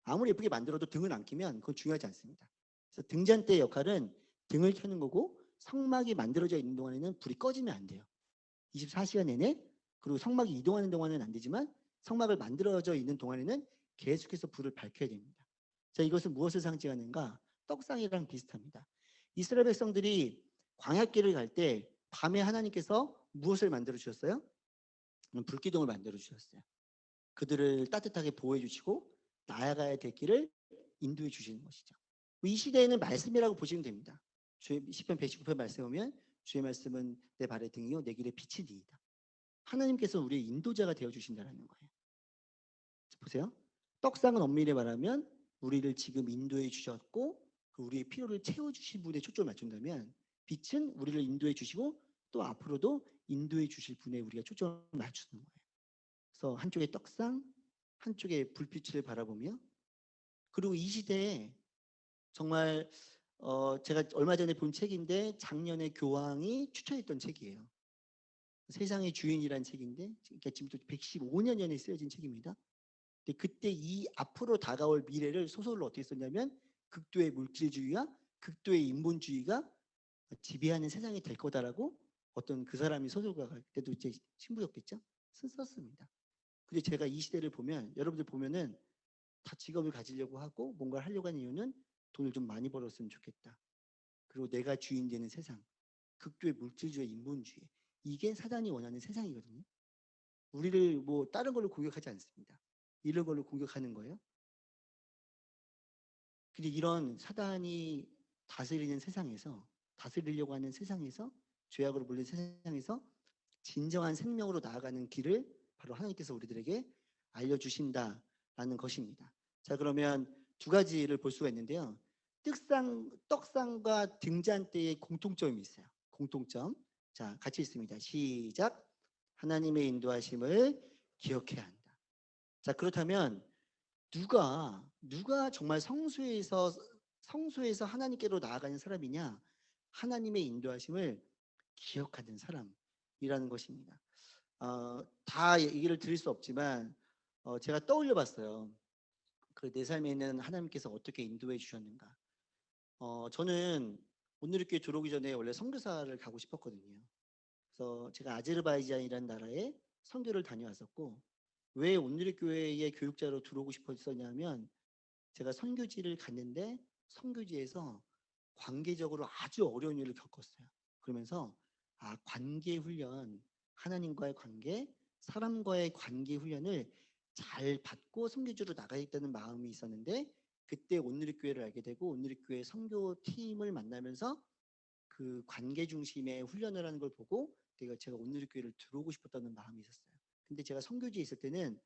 아무리 예쁘게 만들어도 등을 안 켜면 그건 중요하지 않습니다. 그래서 등잔대의 역할은 등을 켜는 거고 성막이 만들어져 있는 동안에는 불이 꺼지면 안 돼요. 24시간 내내. 그리고 성막이 이동하는 동안은 안 되지만 성막을 만들어져 있는 동안에는 계속해서 불을 밝혀야 됩니다. 자, 이것은 무엇을 상징하는가? 떡상이랑 비슷합니다. 이스라엘 백성들이 광야길을 갈 때 밤에 하나님께서 무엇을 만들어 주셨어요? 불기둥을 만들어 주셨어요. 그들을 따뜻하게 보호해 주시고 나아가야 될 길을 인도해 주시는 것이죠. 이 시대에는 말씀이라고 보시면 됩니다. 시편 119편 말씀에 보면 주의 말씀은 내 발의 등이요 내 길의 빛이니이다. 하나님께서 우리의 인도자가 되어 주신다는 거예요. 보세요. 떡상은 엄밀히 말하면 우리를 지금 인도해 주셨고 우리의 필요를 채워주신 분에 초점을 맞춘다면 빛은 우리를 인도해 주시고 또 앞으로도 인도해 주실 분에 우리가 초점을 맞추는 거예요. 그래서 한쪽에 떡상, 한쪽에 불빛을 바라보며 그리고 이 시대에 정말 제가 얼마 전에 본 책인데 작년에 교황이 추천했던 책이에요. 세상의 주인이라는 책인데 그러니까 지금부터 115년 전에 쓰여진 책입니다. 근데 그때 이 앞으로 다가올 미래를 소설로 어떻게 썼냐면 극도의 물질주의와 극도의 인본주의가 지배하는 세상이 될 거다라고 어떤 그 사람이 소설가가 그때도 이제 신부였겠죠? 썼습니다. 근데 제가 이 시대를 보면 여러분들 보면은 다 직업을 가지려고 하고 뭔가를 하려고 하는 이유는 돈을 좀 많이 벌었으면 좋겠다. 그리고 내가 주인 되는 세상. 극도의 물질주의, 인본주의. 이게 사단이 원하는 세상이거든요. 우리를 뭐 다른 걸로 공격하지 않습니다. 이런 걸로 공격하는 거예요. 근데 이런 사단이 다스리는 세상에서 다스리려고 하는 세상에서 죄악으로 물린 세상에서 진정한 생명으로 나아가는 길을 바로 하나님께서 우리들에게 알려주신다라는 것입니다. 자, 그러면 두 가지를 볼 수가 있는데요. 떡상과 등잔대의 공통점이 있어요. 공통점. 자, 같이 읽습니다. 시작. 하나님의 인도하심을 기억해야 한다. 자, 그렇다면 누가 정말 성소에서 하나님께로 나아가는 사람이냐? 하나님의 인도하심을 기억하는 사람이라는 것입니다. 다 얘기를 드릴 수 없지만 제가 떠올려 봤어요. 그 내 삶에는 하나님께서 어떻게 인도해 주셨는가. 저는 온누리교회 들어오기 전에 원래 선교사를 가고 싶었거든요. 그래서 제가 아제르바이잔이라는 나라에 선교를 다녀왔었고 왜 온누리교회의 교육자로 들어오고 싶었었냐면 제가 선교지를 갔는데 선교지에서 관계적으로 아주 어려운 일을 겪었어요. 그러면서 관계 훈련, 하나님과의 관계, 사람과의 관계 훈련을 잘 받고 선교지로 나가겠다는 마음이 있었는데 그때 온누리교회를 알게 되고 온누리교회 선교팀을 만나면서 그 관계 중심의 훈련을 하는 걸 보고 제가 온누리교회를 들어오고 싶었다는 마음이 있었어요. 근데 제가 선교지에 있을 때는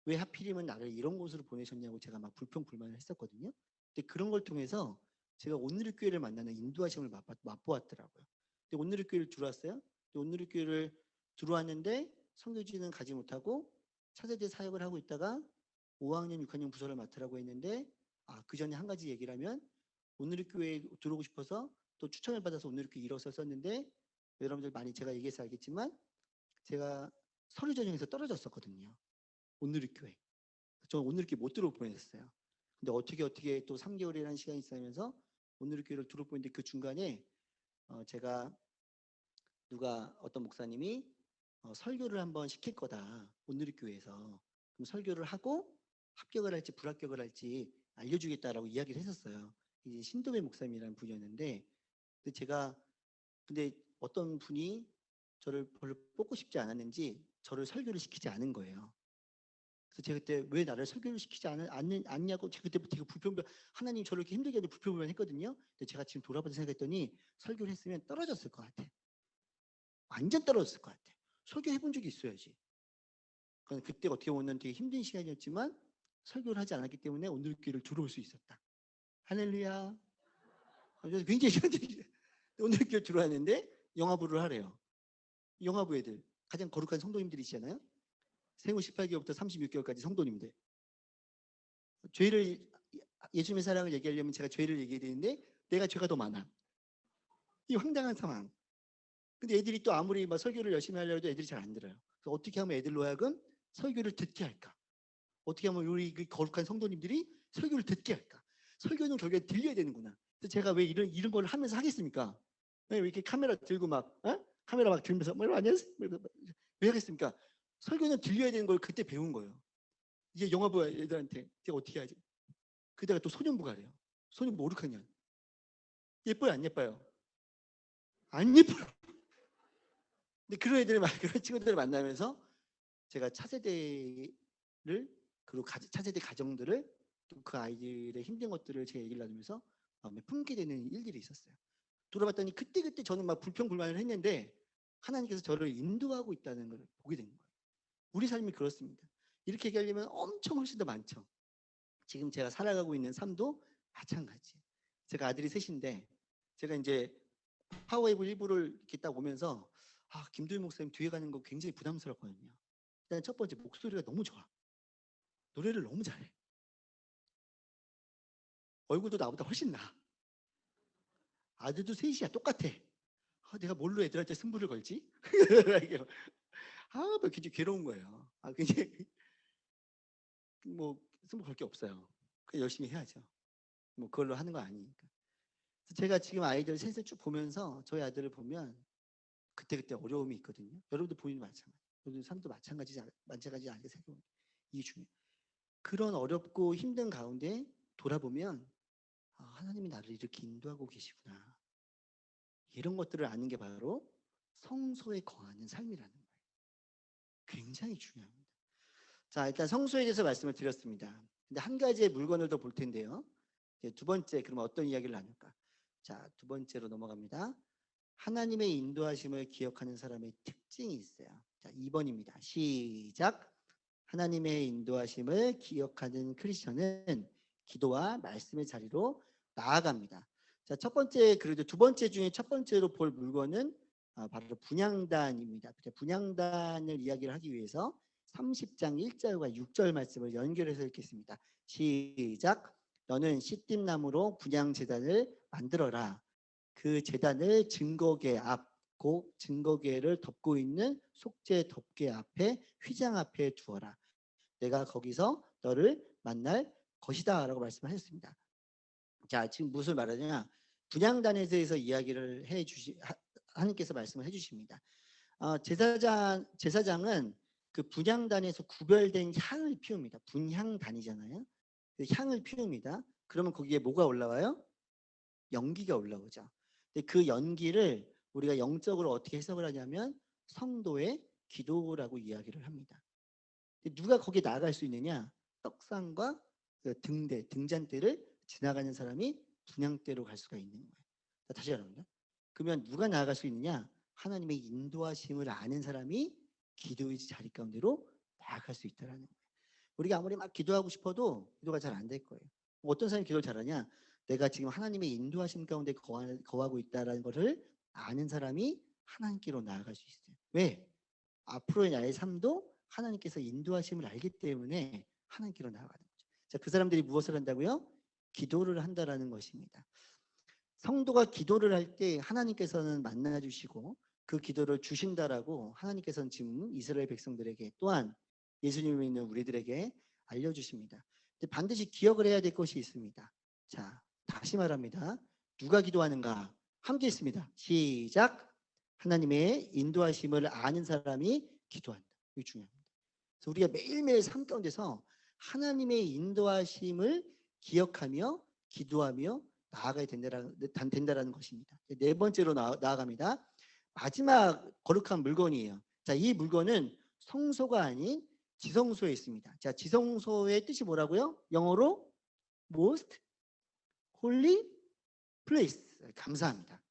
왜 하필이면 나를 이런 곳으로 보내셨냐고 제가 막 불평불만을 했었거든요. 근데 그런 걸 통해서 제가 오늘의 교회를 만나는 인도하심을 맛보았더라고요. 근데 오늘의 교회를 들어왔어요. 근데 오늘의 교회를 들어왔는데 선교지는 가지 못하고 차세대 사역을 하고 있다가 5학년, 6학년 부서를 맡으라고 했는데 그 전에 한 가지 얘기를 하면 오늘의 교회에 들어오고 싶어서 또 추천을 받아서 오늘의 교회 일어서 썼는데 여러분들 많이 제가 얘기해서 알겠지만 제가 서류 전형에서 떨어졌었거든요. 오늘의 교회. 저는 오늘의 교회 못 들어올 뻔했어요. 근데 어떻게 또 3개월이라는 시간이 지나면서 오늘의 교회를 들어올 뻔했는데 그 중간에 제가 어떤 목사님이 설교를 한번 시킬 거다. 오늘의 교회에서. 그럼 설교를 하고 합격을 할지 불합격을 할지 알려주겠다라고 이야기를 했었어요. 이제 신도배 목사님이라는 분이었는데 근데 어떤 분이 저를 별로 뽑고 싶지 않았는지 저를 설교를 시키지 않은 거예요. 그래서 제가 그때 왜 나를 설교를 시키지 않냐고 제가 그때 되게 하나님 저를 이렇게 힘들게 하는 불평불만 했거든요. 근데 제가 지금 돌아봐서 생각했더니 설교를 했으면 떨어졌을 것 같아. 완전 떨어졌을 것 같아. 설교 해본 적이 있어야지. 그때 어떻게 보면 되게 힘든 시간이었지만 설교를 하지 않았기 때문에 오늘 교회를 들어올 수 있었다. 할렐루야. 그래서 굉장히 오늘 교회 들어왔는데 영화부를 하래요. 영화부 애들 가장 거룩한 성도님들이시잖아요. 생후 18개월부터 36개월까지 성도님들. 예수님의 사랑을 얘기하려면 제가 죄를 얘기해야 되는데 내가 죄가 더 많아. 이 황당한 상황. 근데 애들이 또 아무리 막 설교를 열심히 하려고 해도 애들이 잘 안 들어요. 그래서 어떻게 하면 애들로 하여금 설교를 듣게 할까? 어떻게 하면 우리 그 거룩한 성도님들이 설교를 듣게 할까? 설교는 결국에 들려야 되는구나. 그래서 제가 왜 이런 걸 하면서 하겠습니까? 왜 이렇게 카메라 들고 카메라 막 들면서 안녕하세요. 왜 하겠습니까? 설교는 들려야 되는 걸 그때 배운 거예요. 이제 영화부 애들한테 제가 어떻게 하지? 그다가 또 소년부가 래요. 소년부 5, 6학년. 예뻐요, 안 예뻐요? 안 예뻐요. 근데 그런 친구들을 만나면서 제가 차세대 가정들을 또 그 아이들의 힘든 것들을 제 얘기를 나누면서 마음에 품게 되는 일들이 있었어요. 돌아봤더니 그때 저는 막 불평불만을 했는데 하나님께서 저를 인도하고 있다는 걸 보게 된 거예요. 우리 삶이 그렇습니다. 이렇게 얘기하려면 엄청 훨씬 더 많죠. 지금 제가 살아가고 있는 삶도 마찬가지. 제가 아들이 셋인데 제가 이제 파워웨이브 일부를 이렇게 딱 오면서 김도희 목사님 뒤에 가는 거 굉장히 부담스럽거든요. 일단 첫 번째 목소리가 너무 좋아. 노래를 너무 잘해. 얼굴도 나보다 훨씬 나아. 아들도 셋이야. 똑같아. 내가 뭘로 애들한테 승부를 걸지? 굉장히 괴로운 거예요. 굉장히 승부 걸 게 없어요. 그냥 열심히 해야죠. 그걸로 하는 거 아니니까. 제가 지금 아이들 셋을 쭉 보면서 저희 아들을 보면 그때 어려움이 있거든요. 여러분들 본인도 마찬가지. 여러분들 삶도 마찬가지지 않게 생각합니다. 이게 중요해요. 그런 어렵고 힘든 가운데 돌아보면 하나님이 나를 이렇게 인도하고 계시구나. 이런 것들을 아는 게 바로 성소에 거하는 삶이라는 거예요. 굉장히 중요합니다. 자, 일단 성소에 대해서 말씀을 드렸습니다. 근데 한 가지의 물건을 더 볼 텐데요. 두 번째, 그러면 어떤 이야기를 나눌까? 자, 두 번째로 넘어갑니다. 하나님의 인도하심을 기억하는 사람의 특징이 있어요. 자, 2번입니다. 시작. 하나님의 인도하심을 기억하는 크리스천은 기도와 말씀의 자리로 나아갑니다. 자, 그래도 두 번째 중에 첫 번째로 볼 물건은 바로 분향단입니다. 분향단을 이야기를 하기 위해서 30장 1절과 6절 말씀을 연결해서 읽겠습니다. 시작. 너는 시띠나무로 분향 제단을 만들어라. 그 제단을 증거궤 곧 증거궤를 덮고 있는 속죄 덮개 앞에 휘장 앞에 두어라. 내가 거기서 너를 만날 것이다 라고 말씀하셨습니다. 자, 지금 무슨 말하냐? 분향단에 대해서 이야기를 하나님께서 말씀을 해주십니다. 제사장은 그 분향단에서 구별된 향을 피웁니다. 분향단이잖아요. 그 향을 피웁니다. 그러면 거기에 뭐가 올라와요? 연기가 올라오죠. 근데 그 연기를 우리가 영적으로 어떻게 해석을 하냐면 성도의 기도라고 이야기를 합니다. 누가 거기에 나아갈 수 있느냐? 떡상과 그 등잔대를 지나가는 사람이 분향대로 갈 수가 있는 거예요. 다시 말합니다. 그러면 누가 나아갈 수 있느냐? 하나님의 인도하심을 아는 사람이 기도의 자리 가운데로 나아갈 수 있다는 거예요. 우리가 아무리 막 기도하고 싶어도 기도가 잘 안 될 거예요. 어떤 사람이 기도를 잘하냐? 내가 지금 하나님의 인도하심 가운데 거하고 있다라는 것을 아는 사람이 하나님께로 나아갈 수 있어요. 왜? 앞으로의 나의 삶도 하나님께서 인도하심을 알기 때문에 하나님께로 나아가는 거죠. 자, 그 사람들이 무엇을 한다고요? 기도를 한다라는 것입니다. 성도가 기도를 할 때 하나님께서는 만나 주시고 그 기도를 주신다라고 하나님께서는 지금 이스라엘 백성들에게 또한 예수님을 믿는 우리들에게 알려주십니다. 근데 반드시 기억을 해야 될 것이 있습니다. 자, 다시 말합니다. 누가 기도하는가? 함께 있습니다. 시작. 하나님의 인도하심을 아는 사람이 기도한다. 이게 중요합니다. 그래서 우리가 매일매일 삶 가운데서 하나님의 인도하심을 기억하며 기도하며 나아가야 된다라는 것입니다. 네 번째로 나아갑니다. 마지막 거룩한 물건이에요. 자, 이 물건은 성소가 아닌 지성소에 있습니다. 자, 지성소의 뜻이 뭐라고요? 영어로 most holy place. 감사합니다.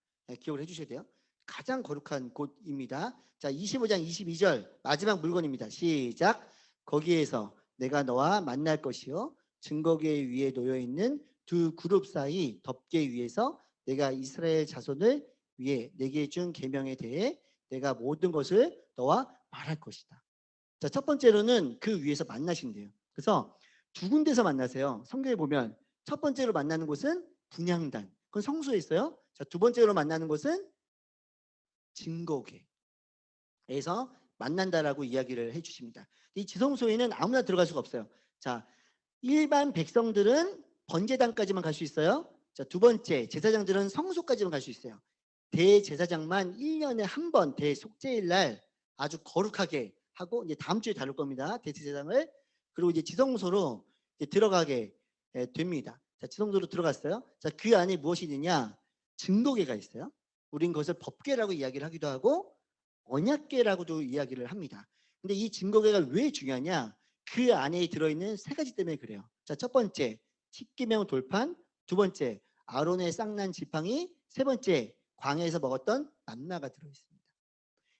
기억을 해주셔야 돼요. 가장 거룩한 곳입니다. 자, 25장 22절 마지막 물건입니다. 시작. 거기에서 내가 너와 만날 것이요 증거궤 위에 놓여 있는 두 그룹 사이 덮개 위에서 내가 이스라엘 자손을 위해 내게 준 계명에 대해 내가 모든 것을 너와 말할 것이다. 자, 첫 번째로는 그 위에서 만나신대요. 그래서 두 군데서 만나세요. 성경에 보면 첫 번째로 만나는 곳은 분향단. 그건 성소에 있어요. 자, 두 번째로 만나는 곳은 증거궤에서 만난다라고 이야기를 해주십니다. 이 지성소에는 아무나 들어갈 수가 없어요. 자, 일반 백성들은 번제단까지만 갈 수 있어요. 자, 두 번째 제사장들은 성소까지만 갈 수 있어요. 대제사장만 1년에 한 번 대속죄일 날 아주 거룩하게 하고 이제 다음 주에 다룰 겁니다. 대제사장을. 그리고 이제 지성소로 이제 들어가게 됩니다. 자, 지성소로 들어갔어요. 자, 그 안에 무엇이 있느냐? 증거궤가 있어요. 우린 그것을 법궤라고 이야기를 하기도 하고 언약궤라고도 이야기를 합니다. 근데 이 증거궤가 왜 중요하냐? 그 안에 들어있는 세 가지 때문에 그래요. 자, 첫 번째 십계명 돌판, 두 번째 아론의 쌍난 지팡이, 세 번째 광야에서 먹었던 만나가 들어있습니다.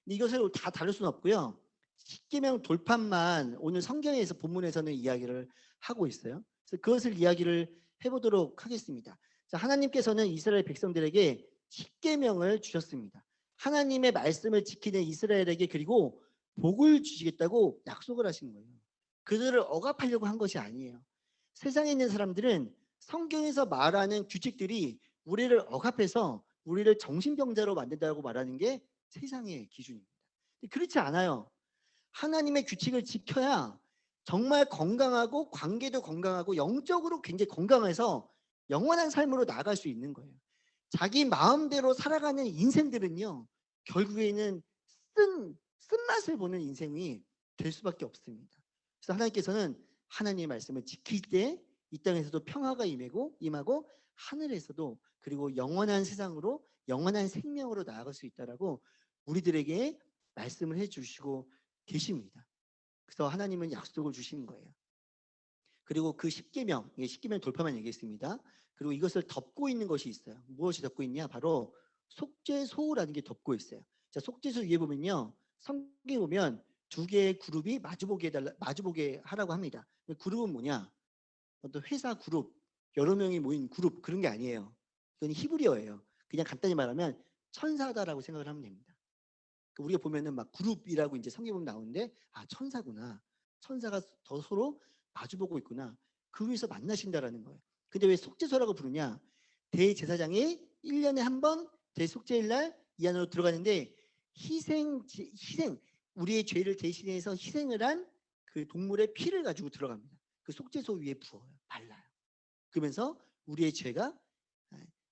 근데 이것을 다 다룰 수는 없고요. 십계명 돌판만 오늘 성경에서 본문에서는 이야기를 하고 있어요. 그래서 그것을 이야기를 해보도록 하겠습니다. 자, 하나님께서는 이스라엘 백성들에게 십계명을 주셨습니다. 하나님의 말씀을 지키는 이스라엘에게 그리고 복을 주시겠다고 약속을 하신 거예요. 그들을 억압하려고 한 것이 아니에요. 세상에 있는 사람들은 성경에서 말하는 규칙들이 우리를 억압해서 우리를 정신병자로 만든다고 말하는 게 세상의 기준입니다. 그렇지 않아요. 하나님의 규칙을 지켜야 정말 건강하고 관계도 건강하고 영적으로 굉장히 건강해서 영원한 삶으로 나아갈 수 있는 거예요. 자기 마음대로 살아가는 인생들은요, 결국에는 쓴맛을 보는 인생이 될 수밖에 없습니다. 그래서 하나님께서는 하나님의 말씀을 지킬 때 이 땅에서도 평화가 임하고 하늘에서도 그리고 영원한 세상으로 영원한 생명으로 나아갈 수 있다라고 우리들에게 말씀을 해주시고 계십니다. 그래서 하나님은 약속을 주신 거예요. 그리고 그 십계명 돌파만 얘기했습니다. 그리고 이것을 덮고 있는 것이 있어요. 무엇이 덮고 있냐? 바로 속죄소라는 게 덮고 있어요. 자, 속죄소 위에 보면요, 성경에 보면 두 개의 그룹이 마주보게 하라고 합니다. 그룹은 뭐냐? 어떤 회사 그룹, 여러 명이 모인 그룹, 그런 게 아니에요. 이건 히브리어예요. 그냥 간단히 말하면 천사다라고 생각을 하면 됩니다. 우리가 보면은 막 그룹이라고 이제 성경에 보면 나오는데, 아, 천사구나. 천사가 더 서로 마주보고 있구나. 그 위에서 만나신다라는 거예요. 근데 왜 속죄소라고 부르냐? 대제사장이 1년에 한 번 대속죄일 날 이 안으로 들어가는데 희생, 우리의 죄를 대신해서 희생을 한 그 동물의 피를 가지고 들어갑니다. 그 속죄소 위에 부어요. 발라요. 그러면서 우리의 죄가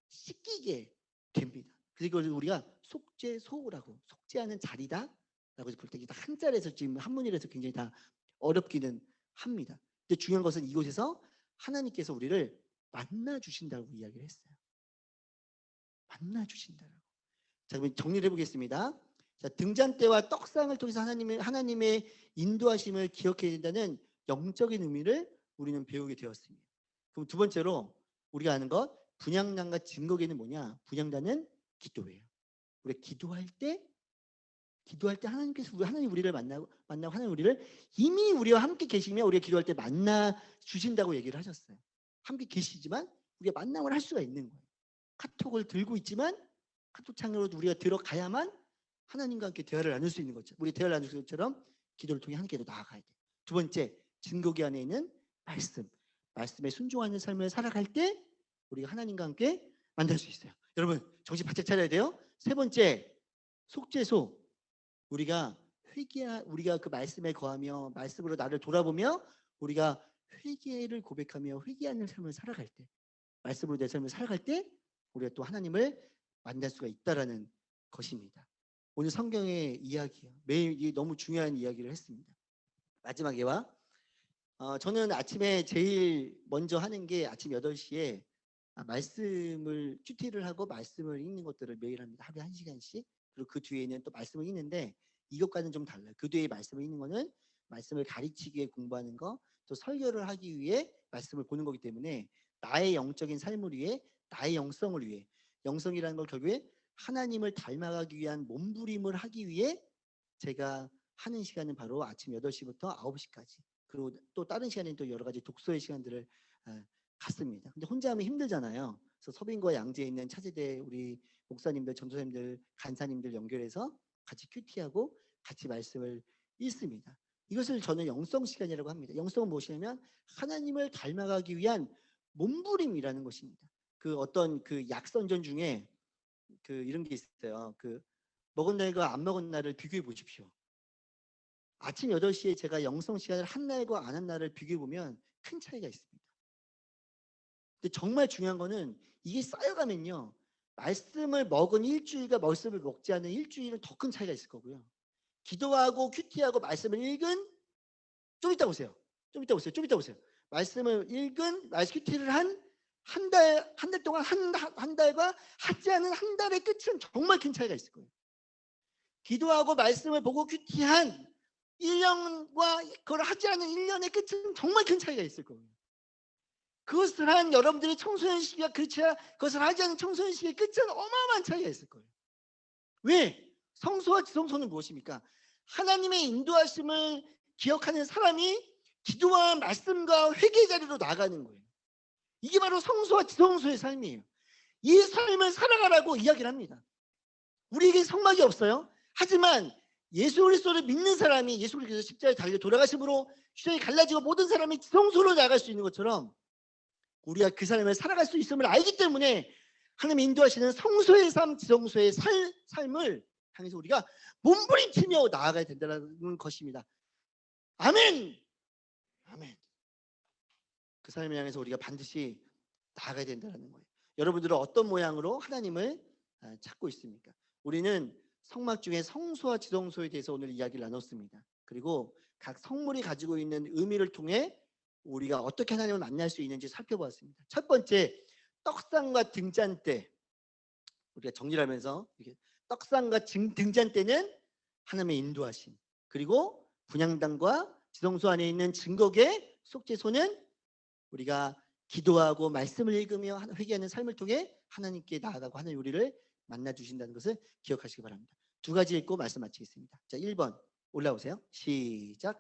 씻기게 됩니다. 그래서 이걸 우리가 속죄소라고, 속죄하는 자리다라고 볼 때 한자리에서 지금 한문이라서 굉장히 다 어렵기는 합니다. 근데 중요한 것은 이곳에서 하나님께서 우리를 만나 주신다고 이야기를 했어요. 만나 주신다라고. 자, 그럼 정리를 해보겠습니다. 자, 등잔 때와 떡상을 통해서 하나님의 인도하심을 기억해야 된다는 영적인 의미를 우리는 배우게 되었습니다. 그럼 두 번째로 우리가 아는 것, 분향단과 증거궤는 뭐냐? 분향단은 기도예요. 우리가 기도할 때 기도할 때 하나님 우리를 만나고 하나님 우리를 이미 우리와 함께 계시며 우리가 기도할 때 만나 주신다고 얘기를 하셨어요. 함께 계시지만 우리가 만남을 할 수가 있는 거예요. 카톡을 들고 있지만 카톡창으로 우리가 들어가야만 하나님과 함께 대화를 나눌 수 있는 거죠. 우리 대화를 나눌 것처럼 기도를 통해 함께도 나아가야 돼요. 두 번째, 증거기 안에 있는 말씀에 순종하는 삶을 살아갈 때 우리가 하나님과 함께 만날 수 있어요. 여러분 정신 바짝 차려야 돼요. 세 번째, 속죄소. 우리가 그 말씀에 거하며 말씀으로 나를 돌아보며 우리가 회개를 고백하며 회개하는 삶을 살아갈 때, 말씀으로 내 삶을 살아갈 때 우리가 또 하나님을 만날 수가 있다라는 것입니다. 오늘 성경의 이야기요. 매일 너무 중요한 이야기를 했습니다. 마지막 예와 저는 아침에 제일 먼저 하는 게 아침 8시에 말씀을 큐티를 하고 말씀을 읽는 것들을 매일 합니다. 하루에 1시간씩. 그리고 그 뒤에는 또 말씀을 읽는데 이것과는 좀 달라요. 그 뒤에 말씀을 읽는 거는 말씀을 가르치기 위해 공부하는 거, 또 설교를 하기 위해 말씀을 보는 거기 때문에 나의 영적인 삶을 위해, 나의 영성을 위해, 영성이라는 걸 결국에 하나님을 닮아가기 위한 몸부림을 하기 위해 제가 하는 시간은 바로 아침 8시부터 9시까지, 그리고 또 다른 시간에는 또 여러 가지 독서의 시간들을 갖습니다. 근데 혼자 하면 힘들잖아요. 그래서 서빙과 양재에 있는 차세대 우리 목사님들, 전도사님들, 간사님들 연결해서 같이 큐티하고 같이 말씀을 읽습니다. 이것을 저는 영성 시간이라고 합니다. 영성은 무엇이냐면 하나님을 닮아가기 위한 몸부림이라는 것입니다. 그 어떤 그 약선전 중에 그 이런 게 있어요. 그 먹은 날과 안 먹은 날을 비교해 보십시오. 아침 8시에 제가 영성 시간을 한 날과 안 한 날을 비교해 보면 큰 차이가 있습니다. 근데 정말 중요한 거는 이게 쌓여가면요, 말씀을 먹은 일주일과 말씀을 먹지 않은 일주일은 더 큰 차이가 있을 거고요. 기도하고 큐티하고 말씀을 읽은, 좀 이따 보세요. 말씀을 읽은, 말씀 큐티를 한 달 동안 한 달과 하지 않은 한 달의 끝은 정말 큰 차이가 있을 거예요. 기도하고 말씀을 보고 큐티한 1년과 그걸 하지 않은 1년의 끝은 정말 큰 차이가 있을 거예요. 그것을 한 여러분들의 청소년 시기가 그렇지만 그것을 하지 않은 청소년 시기의 끝은 어마어마한 차이가 있을 거예요. 왜? 성소와 지성소는 무엇입니까? 하나님의 인도하심을 기억하는 사람이 기도와 말씀과 회개 자리로 나가는 거예요. 이게 바로 성소와 지성소의 삶이에요. 이 삶을 살아가라고 이야기를 합니다. 우리에게 성막이 없어요. 하지만 예수 그리스도를 믿는 사람이 예수 그리스도 십자가에 달려 돌아가심으로 휴전이 갈라지고 모든 사람이 지성소로 나갈 수 있는 것처럼 우리가 그 삶을 살아갈 수 있음을 알기 때문에 하나님이 인도하시는 성소의 삶, 지성소의 삶을 향해서 우리가 몸부림치며 나아가야 된다는 것입니다. 아멘. 아멘. 그 삶을 향해서 우리가 반드시 나아가야 된다는 거예요. 여러분들은 어떤 모양으로 하나님을 찾고 있습니까? 우리는 성막 중에 성소와 지성소에 대해서 오늘 이야기를 나눴습니다. 그리고 각 성물이 가지고 있는 의미를 통해 우리가 어떻게 하나님을 만날 수 있는지 살펴보았습니다. 첫 번째, 떡상과 등잔대. 우리가 정리를 하면서 떡상과 등잔대는 하나님의 인도하심, 그리고 분향단과 지성소 안에 있는 증거계 속죄소는 우리가 기도하고 말씀을 읽으며 회개하는 삶을 통해 하나님께 나아가고 하나님 우리를 만나 주신다는 것을 기억하시기 바랍니다. 두 가지 읽고 말씀 마치겠습니다. 자, 1번 올라오세요. 시작.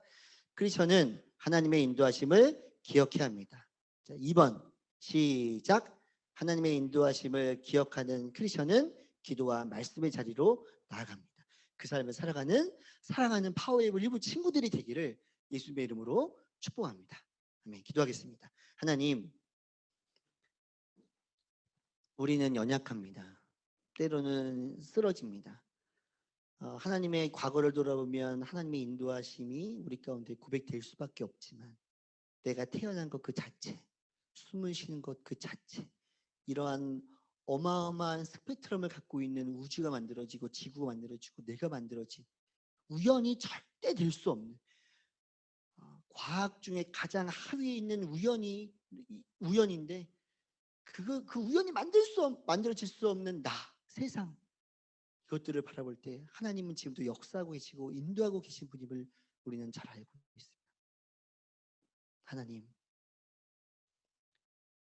크리스천은 하나님의 인도하심을 기억해야 합니다. 자, 2번 시작. 하나님의 인도하심을 기억하는 크리스천은 기도와 말씀의 자리로 나아갑니다. 그 삶을 사랑하는 파워웨이블 일부 친구들이 되기를 예수님의 이름으로 축복합니다. 아멘. 기도하겠습니다. 하나님, 우리는 연약합니다. 때로는 쓰러집니다. 하나님의 과거를 돌아보면 하나님의 인도하심이 우리 가운데 고백될 수밖에 없지만 내가 태어난 것 그 자체, 숨을 쉬는 것 그 자체, 이러한 어마어마한 스펙트럼을 갖고 있는 우주가 만들어지고 지구가 만들어지고 내가 만들어진 우연이 절대 될 수 없는, 과학 중에 가장 하위에 있는 우연인데 그 우연이 만들어질 수 없는 세상, 이것들을 바라볼 때 하나님은 지금도 역사하고 계시고 인도하고 계신 분임을 우리는 잘 알고 있습니다. 하나님,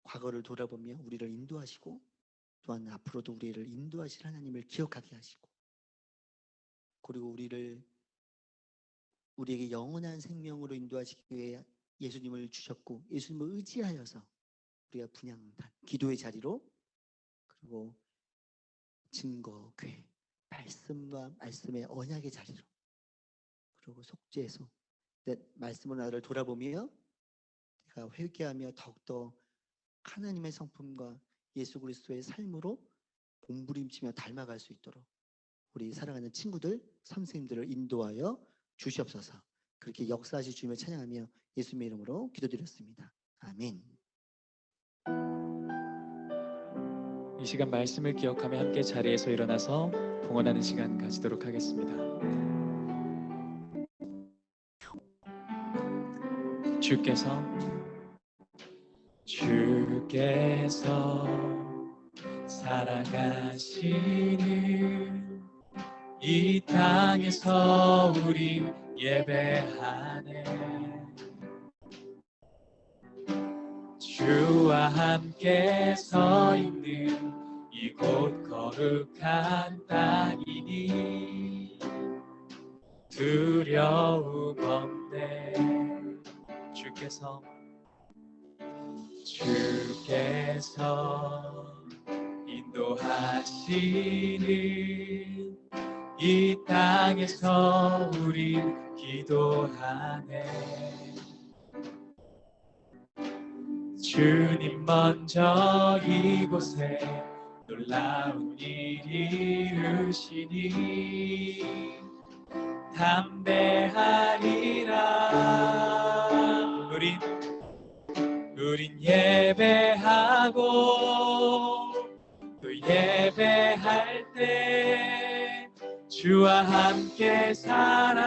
과거를 돌아보며 우리를 인도하시고 또한 앞으로도 우리를 인도하실 하나님을 기억하게 하시고 그리고 우리에게 영원한 생명으로 인도하시기 위해 예수님을 주셨고 예수님을 의지하여서 우리가 분향단 기도의 자리로 그리고 증거 교회 말씀과 말씀의 언약의 자리로 그리고 속죄소 내 말씀으로 나를 돌아보며 내가 회개하며 더욱더 하나님의 성품과 예수 그리스도의 삶으로 몸부림치며 닮아갈 수 있도록 우리 사랑하는 친구들, 선생님들을 인도하여 주시옵소서. 그렇게 역사하실 주님을 찬양하며 예수님의 이름으로 기도드렸습니다. 아멘. 이 시간 말씀을 기억하며 함께 자리에서 일어나서 봉헌하는 시간 가지도록 하겠습니다. 주께서 사랑하시는 이 땅에서 우리 예배하네. 주와 함께 서 있는 이곳 거룩한 땅이니 두려움 없네. 주께서 인도하시는 이 땅에서 우리 기도하네. 주님 먼저 이곳에 놀라운 일 이루시니 담대하리라. 우린 예배하고 또 예배할 때 주와 함께 살아나리라.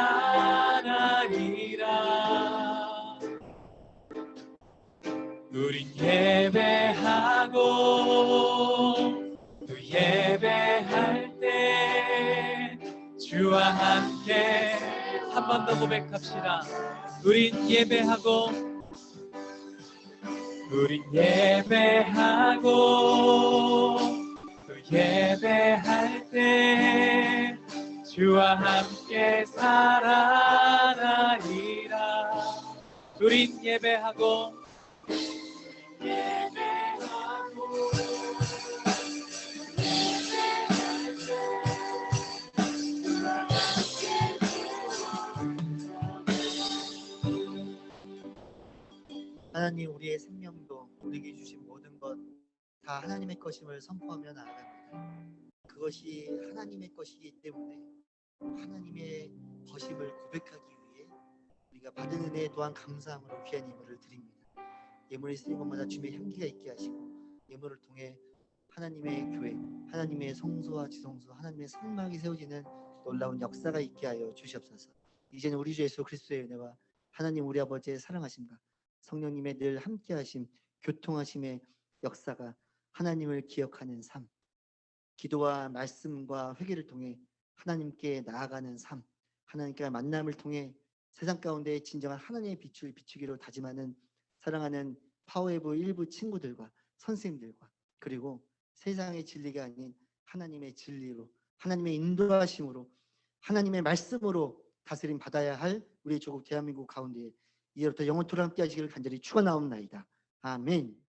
우린 예배하고 또 예배할 때 주와 함께 한 번 더 고백합시다. 우린 예배하고 또 예배할 때 주와 함께 살아나리라. 우린 예배하고 하나님 우리의 생명도 우리에게 주신 모든 것 다 하나님의 것임을 선포하며 나아갑니다. 그것이 하나님의 것이기 때문에 하나님의 것임을 고백하기 위해 우리가 받은 은혜 또한 감사함으로 귀한 예물을 드립니다. 예물이 쓰인 것마다 주님의 향기가 있게 하시고 예물을 통해 하나님의 교회, 하나님의 성소와 지성소, 하나님의 성막이 세워지는 놀라운 역사가 있게 하여 주시옵소서. 이제는 우리 주 예수 그리스도의 은혜와 하나님 우리 아버지의 사랑하심과 성령님의 늘 함께하심, 교통하심의 역사가 하나님을 기억하는 삶, 기도와 말씀과 회개를 통해 하나님께 나아가는 삶, 하나님과의 만남을 통해 세상 가운데 진정한 하나님의 빛을 비추기로 다짐하는 사랑하는 파워웨브 일부 친구들과 선생님들과 그리고 세상의 진리가 아닌 하나님의 진리로 하나님의 인도하심으로 하나님의 말씀으로 다스림 받아야 할 우리 조국 대한민국 가운데 이제부터 영원토록 함께 하시기를 간절히 축원하옵나이다. 아멘.